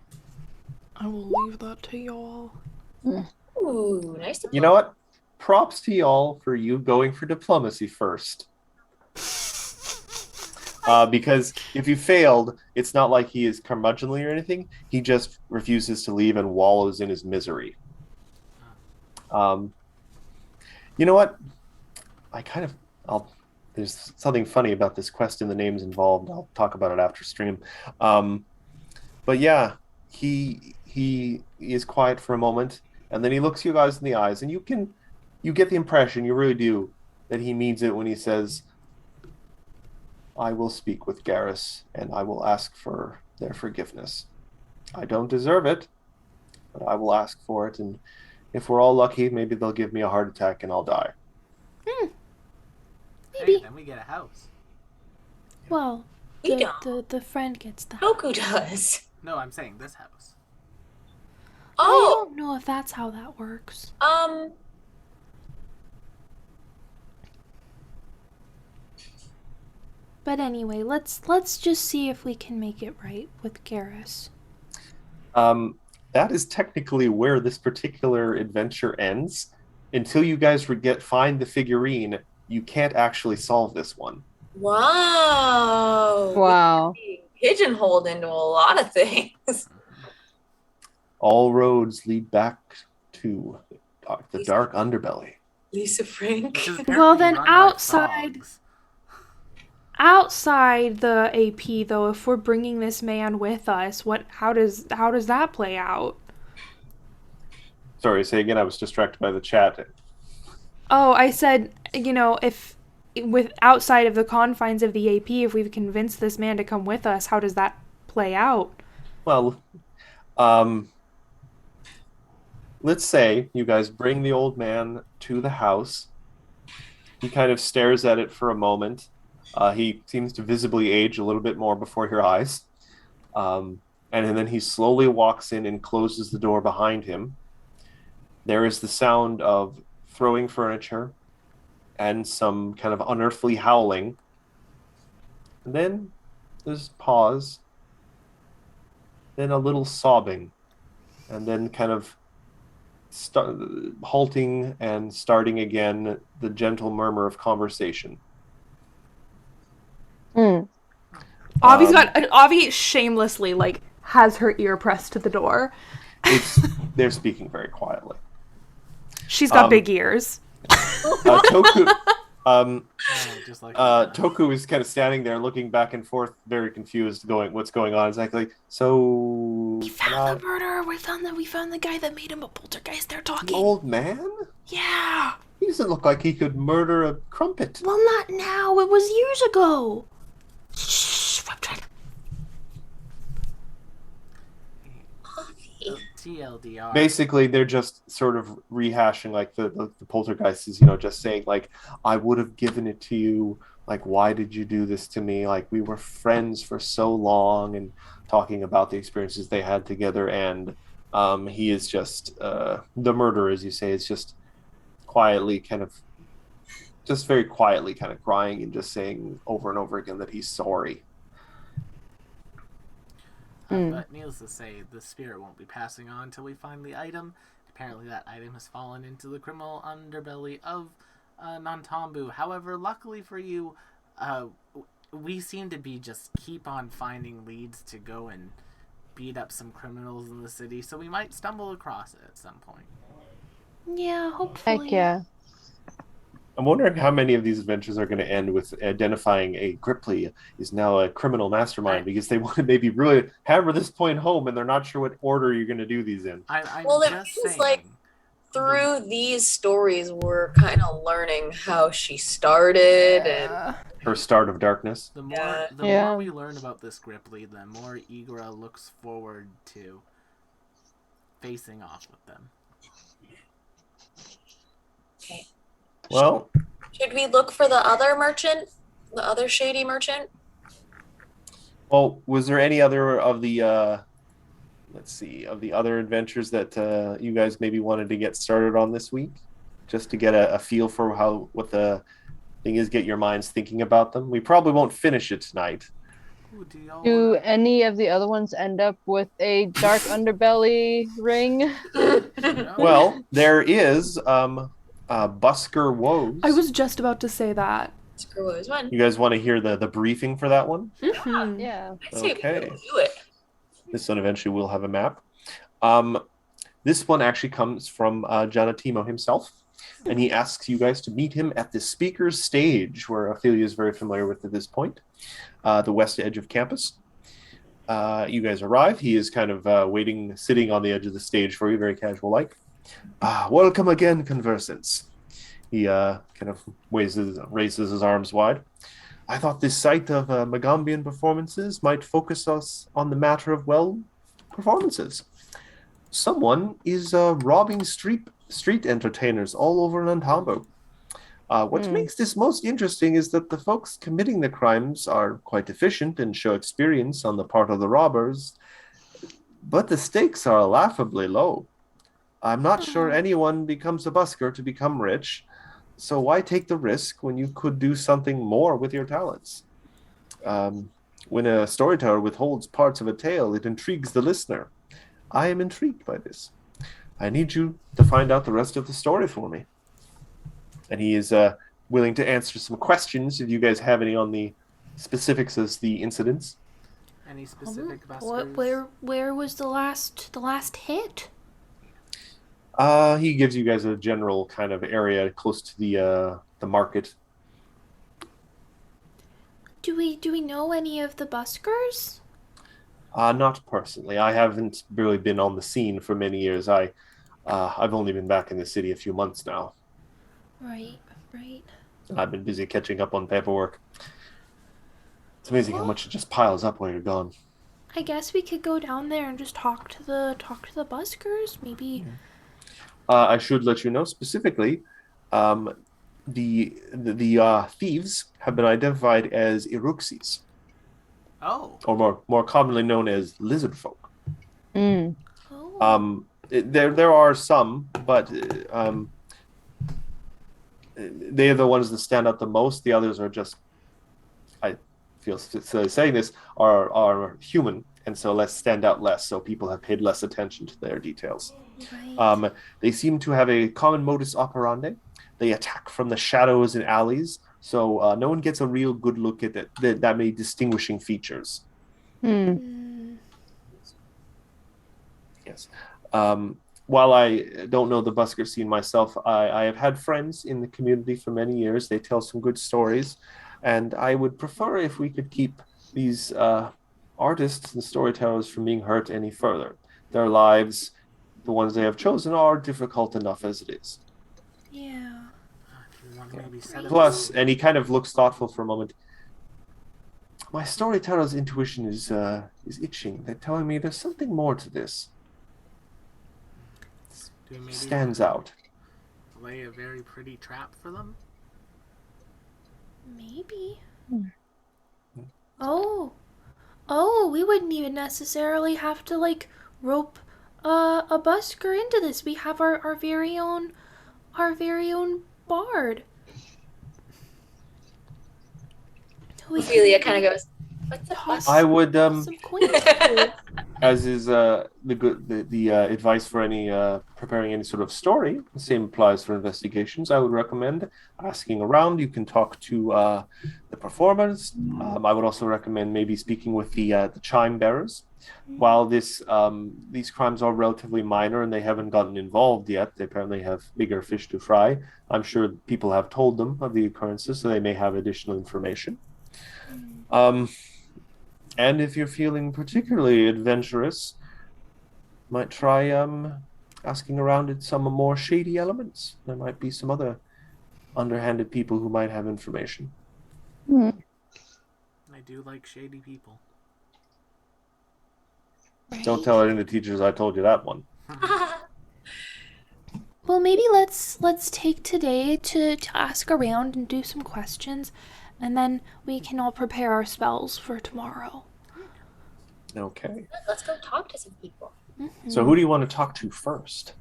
I will leave that to y'all. Ooh, nice. You know what? Props to y'all for you going for diplomacy first. Because if you failed, it's not like he is curmudgeonly or anything. He just refuses to leave and wallows in his misery. You know what? There's something funny about this quest and the names involved. I'll talk about it after stream. But yeah, he is quiet for a moment, and then he looks you guys in the eyes, and you get the impression, you really do, that he means it when he says, I will speak with Garrus, and I will ask for their forgiveness. I don't deserve it, but I will ask for it, and if we're all lucky, maybe they'll give me a heart attack and I'll die. Maybe. Hey, then we get a house. Well, We the friend gets the Goku does. No, I'm saying this house. I Oh, don't know if that's how that works. But anyway, let's just see if we can make it right with Garrus. That is technically where this particular adventure ends. Until you guys find the figurine, you can't actually solve this one. wow. Wow. Being pigeonholed into a lot of things. All roads lead back to the dark underbelly. Lisa Frank. Which is Well, apparently then run by outside- frogs. Outside the AP, though, if we're bringing this man with us, how does that play out? Sorry, say again. I was distracted by the chat. Oh, I said, if with outside of the confines of the AP, if we've convinced this man to come with us, how does that play out? Well, let's say you guys bring the old man to the house. He kind of stares at it for a moment. He seems to visibly age a little bit more before your eyes. And then he slowly walks in and closes the door behind him. There is the sound of throwing furniture and some kind of unearthly howling. And then there's pause. Then a little sobbing. And then kind of halting and starting again, the gentle murmur of conversation. Avi shamelessly has her ear pressed to the door. They're speaking very quietly. She's got big ears. Toku, Just like Toku is kind of standing there, looking back and forth, very confused, what's going on exactly? So, We found the murderer. We found the guy that made him a poltergeist. They're The talking. old man? Yeah. He doesn't look like he could murder a crumpet. Well, not now. It was years ago. Shh. TLDR. Basically, they're just sort of rehashing like the poltergeist is, just saying like, I would have given it to you. Like, why did you do this to me? Like, we were friends for so long, and talking about the experiences they had together. And he is just the murderer, as you say, is just very quietly kind of crying and just saying over and over again that he's sorry. But needless to say, the spirit won't be passing on until we find the item. Apparently that item has fallen into the criminal underbelly of Nantambu. However, luckily for you, we seem to be just keep on finding leads to go and beat up some criminals in the city, so we might stumble across it at some point. Yeah, hopefully. Heck yeah. I'm wondering how many of these adventures are going to end with identifying a Gripply is now a criminal mastermind, because they want to maybe really hammer this point home, and they're not sure what order you're going to do these in. Well, it feels like through these stories, we're kind of learning how she started and Her start of darkness. The more we learn about this Gripply, the more Igra looks forward to facing off with them. Okay. Well, should we look for the other merchant? The other shady merchant? Well, was there any other of the of the other adventures that you guys maybe wanted to get started on this week, just to get a feel for what the thing is, get your minds thinking about them? We probably won't finish it tonight. Do any of the other ones end up with a dark underbelly ring? Well, there is Busker Woes. I was just about to say that. Busker Woes one. You guys want to hear the briefing for that one? Mm-hmm. Yeah. I say Okay. we do it. This one eventually will have a map. This one actually comes from Janatimo himself, and he asks you guys to meet him at the speaker's stage, where Ophelia is very familiar with at this point, the west edge of campus. You guys arrive. He is kind of waiting, sitting on the edge of the stage for you, very casual-like. Welcome again, conversants. He kind of raises his arms wide. I thought this sight of Magambian performances might focus us on the matter of, performances. Someone is robbing street entertainers all over Nantambo. What makes this most interesting is that the folks committing the crimes are quite efficient and show experience on the part of the robbers, but the stakes are laughably low. I'm not sure anyone becomes a busker to become rich, so why take the risk when you could do something more with your talents? When a storyteller withholds parts of a tale, it intrigues the listener. I am intrigued by this. I need you to find out the rest of the story for me. And he is willing to answer some questions if you guys have any on the specifics of the incidents. Any specific buskers? Where was the last hit? He gives you guys a general kind of area close to the market. Do we know any of the buskers? Not personally. I haven't really been on the scene for many years. I've only been back in the city a few months now. Right. I've been busy catching up on paperwork. It's amazing how much it just piles up while you're gone. I guess we could go down there and just talk to the buskers, maybe. I should let you know specifically, the thieves have been identified as Iruxis. Oh. Or more commonly known as lizard folk. Mm. Oh. There are some, but they're the ones that stand out the most. The others are just, I feel saying this, are human, and so stand out less. So people have paid less attention to their details. Right. They seem to have a common modus operandi. They attack from the shadows and alleys, so no one gets a real good look at that many distinguishing features. Yes. While I don't know the busker scene myself, I have had friends in the community for many years. They tell some good stories, and I would prefer if we could keep these artists and storytellers from being hurt any further. Their lives, the ones they have chosen, are difficult enough as it is. Yeah. Do you want to maybe set up Plus, and he kind of looks thoughtful for a moment. My storyteller's intuition is itching. They're telling me there's something more to this. do we maybe Stands out. lay a very pretty trap for them? Maybe. Hmm. Oh. We wouldn't even necessarily have to like rope a busker into this. We have our very own bard. We Ophelia kind of goes, "What's a toss I would some coins. to. as is the advice for any preparing any sort of story. The same applies for investigations. I would recommend asking around. You can talk to the performers. I would also recommend maybe speaking with the chime bearers. While these crimes are relatively minor and they haven't gotten involved yet, they apparently have bigger fish to fry. I'm sure people have told them of the occurrences, so they may have additional information. And if you're feeling particularly adventurous, might try asking around at some more shady elements. There might be some other underhanded people who might have information. Hmm. I do like shady people. Don't tell any of the teachers I told you that one. Well, maybe let's take today to ask around and do some questions, and then we can all prepare our spells for tomorrow. Okay. Let's go talk to some people." So who do you want to talk to first?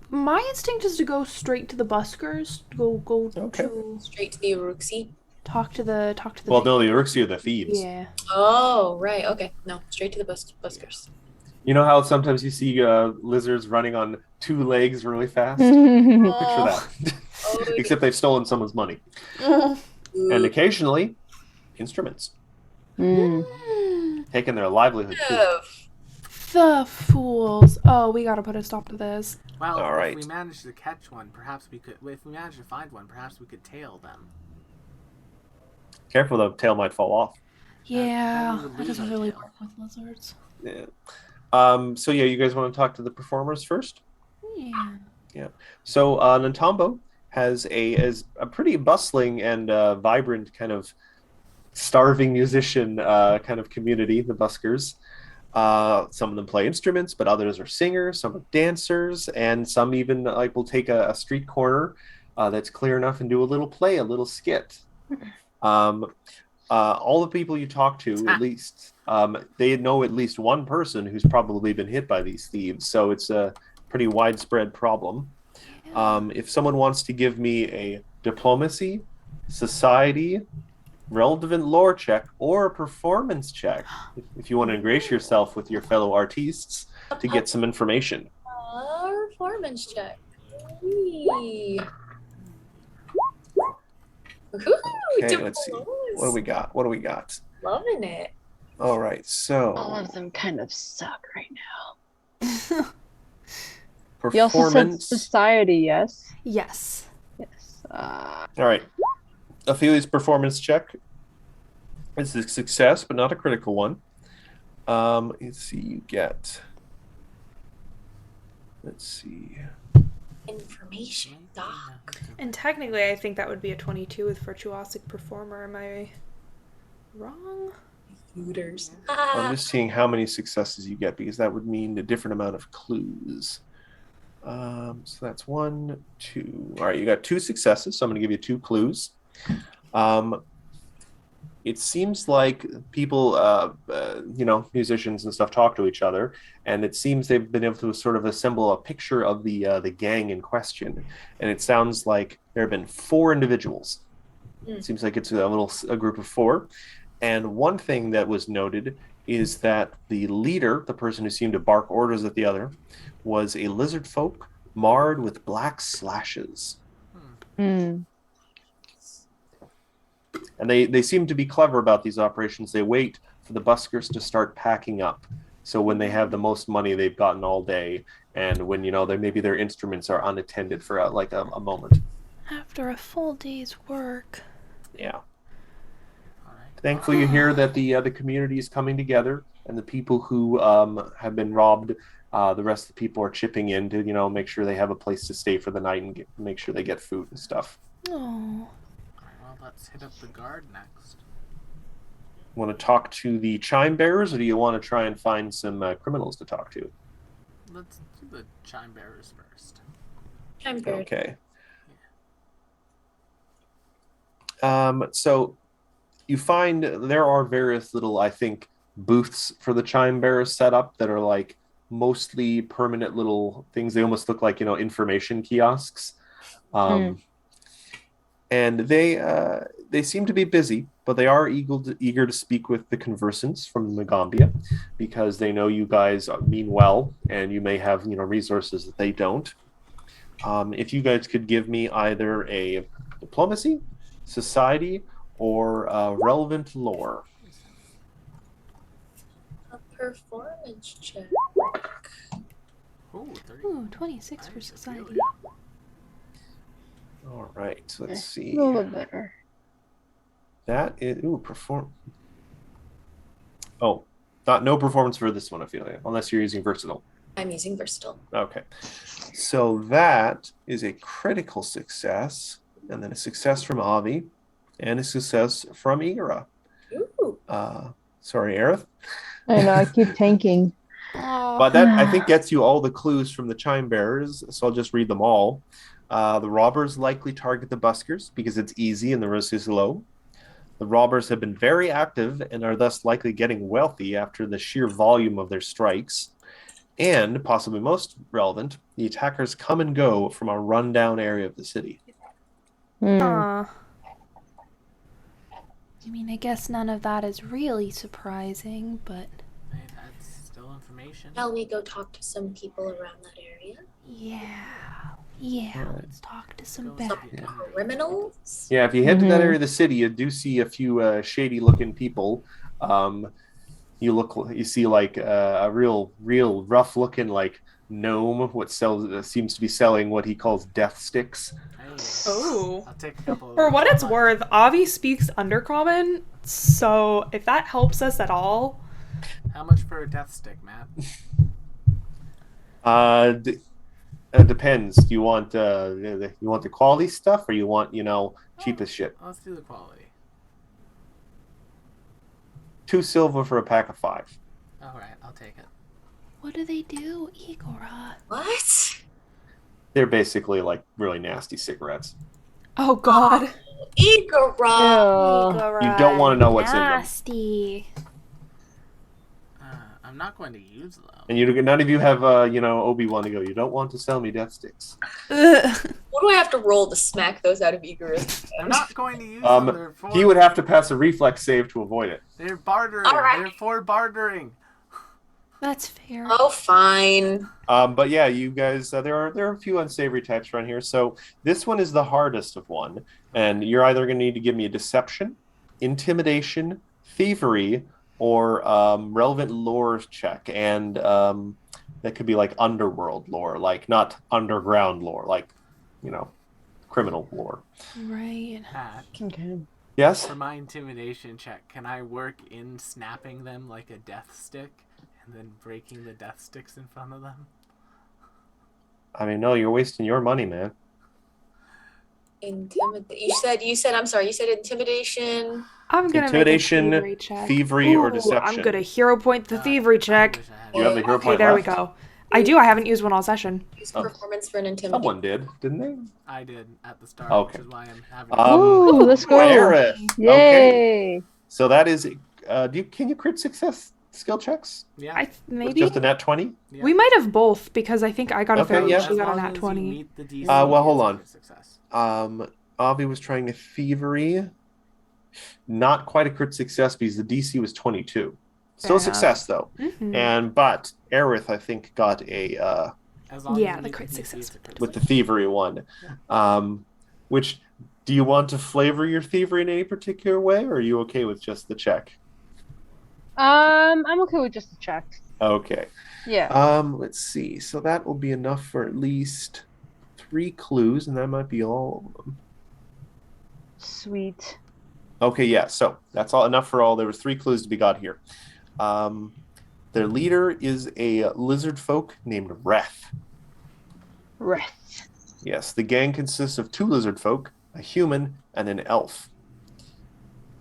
My instinct is to go straight to the buskers. Go Okay. to Straight to the Uruxi. talk to the Well, no, the Uruxi are the thieves. yeah. Oh, right. Okay. No, straight to the buskers. You know how sometimes you see lizards running on two legs really fast? Picture that. Oh, Except they've stolen someone's money. And occasionally, instruments. Taking their livelihood too. The fools. Oh, we gotta put a stop to this. Well, All right. if we manage to catch one, perhaps we could. If we manage to find one, perhaps we could tail them. Careful, the tail might fall off. Yeah, would that lose doesn't our really tail. work with lizards. Yeah. So yeah, you guys want to talk to the performers first? Yeah. So Nantambo has a pretty bustling and vibrant kind of starving musician kind of community, the buskers. Some of them play instruments, but others are singers, some are dancers, and some even like will take a street corner that's clear enough and do a little play, a little skit. All the people you talk to, at least, they know at least one person who's probably been hit by these thieves, so it's a pretty widespread problem. If someone wants to give me a diplomacy, society, relevant lore check, or a performance check, if you want to ingratiate yourself with your fellow artistes to get some information. Performance check. Whee. Woohoo, Okay, let's see. What do we got? What do we got? Loving it. All right, All so of them kind of suck right now. You also said performance. society, yes? Yes. Yes. All right. Ophelia's performance check is a success, but not a critical one. Let's see, you get. Let's see. Information, doc. And technically, I think that would be a 22 with virtuosic performer. Am I wrong? Hooters. I'm just seeing how many successes you get because that would mean a different amount of clues. So that's 1, 2. All right, you got 2 successes, so I'm going to give you 2 clues. It seems like people, musicians and stuff talk to each other, and it seems they've been able to sort of assemble a picture of the gang in question. And it sounds like there have been 4 individuals. It seems like it's a group of 4. And one thing that was noted is that the leader, the person who seemed to bark orders at the other, was a lizard folk marred with black slashes. Mm. And they seem to be clever about these operations. They wait for the buskers to start packing up. So when they have the most money they've gotten all day, and when maybe their instruments are unattended for a moment. After a full day's work. Yeah. All right. Thankfully, you hear that the community is coming together, and the people who have been robbed, the rest of the people are chipping in to make sure they have a place to stay for the night and make sure they get food and stuff. Oh. Well, let's hit up the guard next. Want to talk to the chime bearers, or do you want to try and find some criminals to talk to? Let's do the chime bearers first. I'm good. Okay. So you find there are various little, I think, booths for the chime bearers set up that are like mostly permanent little things. They almost look like information kiosks, and they seem to be busy, but they are eager to speak with the conversants from Megambia, because they know you guys mean well, and you may have resources that they don't. If you guys could give me either a diplomacy, society, or relevant lore. A performance check. Ooh, 30. Ooh, 26 for society. All right, let's see. A little bit better. That is perform. Oh, no performance for this one, I feel like, unless you're using versatile. I'm using versatile. Okay, so that is a critical success, and then a success from Avi, and a success from Ira. Ooh. Sorry, Aerith. I know, I keep tanking. But that, I think, gets you all the clues from the chime bearers, so I'll just read them all. The robbers likely target the buskers because it's easy and the risk is low. The robbers have been very active and are thus likely getting wealthy after the sheer volume of their strikes. And, possibly most relevant, the attackers come and go from a rundown area of the city. I mean, I guess none of that is really surprising, but Hey, that's still information. Shall we go talk to some people around that area? yeah, let's talk to some Go bad see guys. Criminals? Yeah, if you head to that area of the city, you do see a few shady-looking people. You see like a real rough-looking like gnome seems to be selling what he calls death sticks. Hey, Oh. I'll take a couple of For those what on it's my- worth, Avi speaks Undercommon, so if that helps us at all. How much for a death stick, Matt? Depends. Do you want the quality stuff, or you want cheapest shit? Let's do the quality. 2 silver for a pack of 5. All right, I'll take it. What do they do, Igora? What? They're basically like really nasty cigarettes. Oh God. Igora! Ew. You don't want to know what's in them. Nasty. I'm not going to use them. And none of you have Obi-Wan to go. You don't want to sell me death sticks. What do I have to roll to smack those out of Igora's I'm hand? not going to use them. They're for, He would have to pass a reflex save to avoid it. They're bartering. All right. They're for bartering. That's fair. Oh, fine. But yeah, you guys, there are a few unsavory types around here. So this one is the hardest of one, and you're either going to need to give me a deception, intimidation, thievery, or relevant lore check, and that could be like underworld lore, like not underground lore, like criminal lore. Right. Matt, Okay. Yes. for my intimidation check, can I work in snapping them like a death stick and then breaking the death sticks in front of them? I mean, no, you're wasting your money, man. You said, I'm sorry, you said intimidation. I'm gonna Intimidation, make a thievery check. thievery, or Ooh, deception. I'm gonna hero point the thievery I check. wish I had You have a hero Okay, point there we left? go. I do. I haven't used one all session. Use Oh. performance for an intimidation. Someone did, didn't they? I did at the start, Okay. which is why I'm having. Ooh, let's go. Aerith. Okay. Yay. So that is. Can you crit success skill checks? Yeah. I With maybe just a nat 20? yeah. we might have both because I think I got a Okay, 30. yeah. She got a As long nat as you 20. meet the DC, Well, hold it's a on. crit Success. Avi was trying a thievery. Not quite a crit success because the DC was 22. Still a Fair enough. success though. Mhm. But Aerith, I think, got a As long Yeah, as you the meet crit DC, success it's a with crit the with the success. thievery one. Which do you want to flavor your thievery in any particular way, or are you okay with just the check? I'm okay with just a check. Okay. Yeah. Let's see. So that will be enough for at least 3 clues, and that might be all of them. Sweet. Okay, yeah. So that's all enough for all. There was 3 clues to be got here. Their leader is a lizard folk named Wrath. Wrath. Yes, the gang consists of 2 lizard folk, a human, and an elf.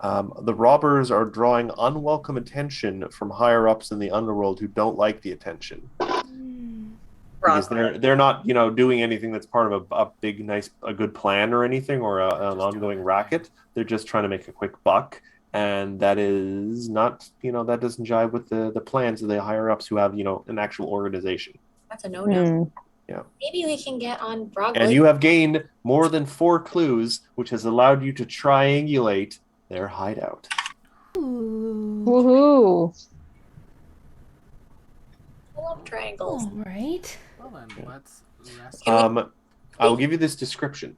The robbers are drawing unwelcome attention from higher ups in the underworld who don't like the attention. Because they're not, doing anything that's part of a big, nice, a good plan or anything, or an ongoing racket. They're just trying to make a quick buck, and that is not, that doesn't jive with the plans of the higher ups who have, an actual organization. That's a no-no. Hmm. Yeah. Maybe we can get on Broadway. And you have gained more than 4 clues, which has allowed you to triangulate their hideout. Ooh. Woohoo! I love triangles. All right. Well then, let's rest. I will give you this description.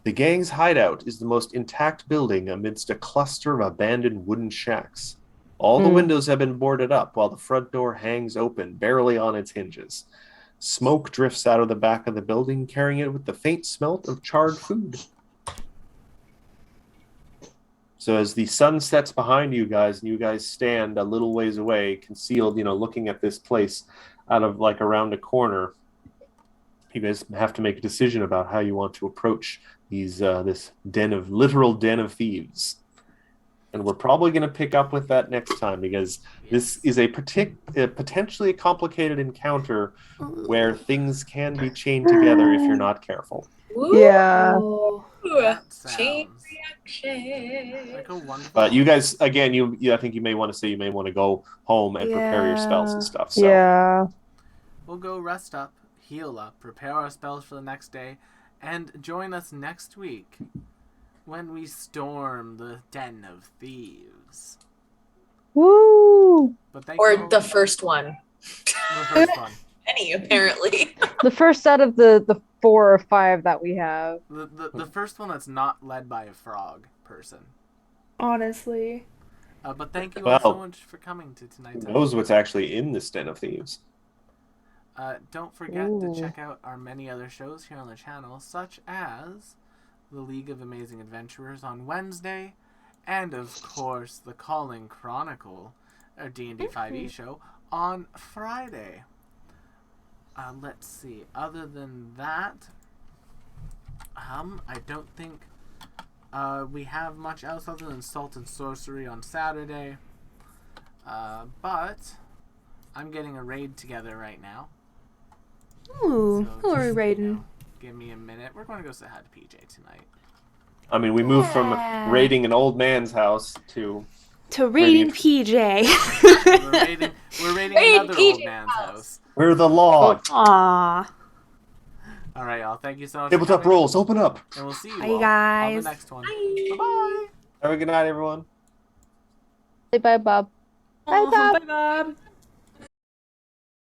The gang's hideout is the most intact building amidst a cluster of abandoned wooden shacks. All the windows have been boarded up while the front door hangs open, barely on its hinges. Smoke drifts out of the back of the building, carrying it with the faint smell of charred food. So as the sun sets behind you guys, and you guys stand a little ways away, concealed, looking at this place out of around a corner, you guys have to make a decision about how you want to approach this literal den of thieves. And we're probably going to pick up with that next time, because this is a potentially complicated encounter where things can be chained together if you're not careful. Yeah. Ooh, That chain sounds reaction. like a wonderful. But you guys, again, I think you may want to go home and prepare your spells and stuff. So. Yeah. We'll go rest up, heal up, prepare our spells for the next day, and join us next week when we storm the Den of Thieves. Woo! But thank Or you. the first one. The first one. Any, apparently. The first out of the 4 or 5 that we have. The first one that's not led by a frog person. Honestly. But thank you all so much for coming to tonight's Who knows what's actually in this Den of Thieves? Don't forget to check out our many other shows here on the channel, such as The League of Amazing Adventurers on Wednesday, and of course The Calling Chronicle, our D&D 5e show, on Friday. Let's see. Other than that, I don't think we have much else other than Salt and Sorcery on Saturday. But I'm getting a raid together right now. Ooh, So who are we just, raiding? Give me a minute. We're going to go say hi to PJ tonight. I mean, we moved from raiding an old man's house to raiding PJ. We're raiding Raid another PJ old man's house. We're the law. Aw. All right, y'all. Thank you so much. Tabletop for coming, rolls, open up. and we'll see you Bye, all on guys. the next one. Bye. Bye-bye. Have a good night, everyone. Say bye, Bob. Bye, Bob. Bye, Bob.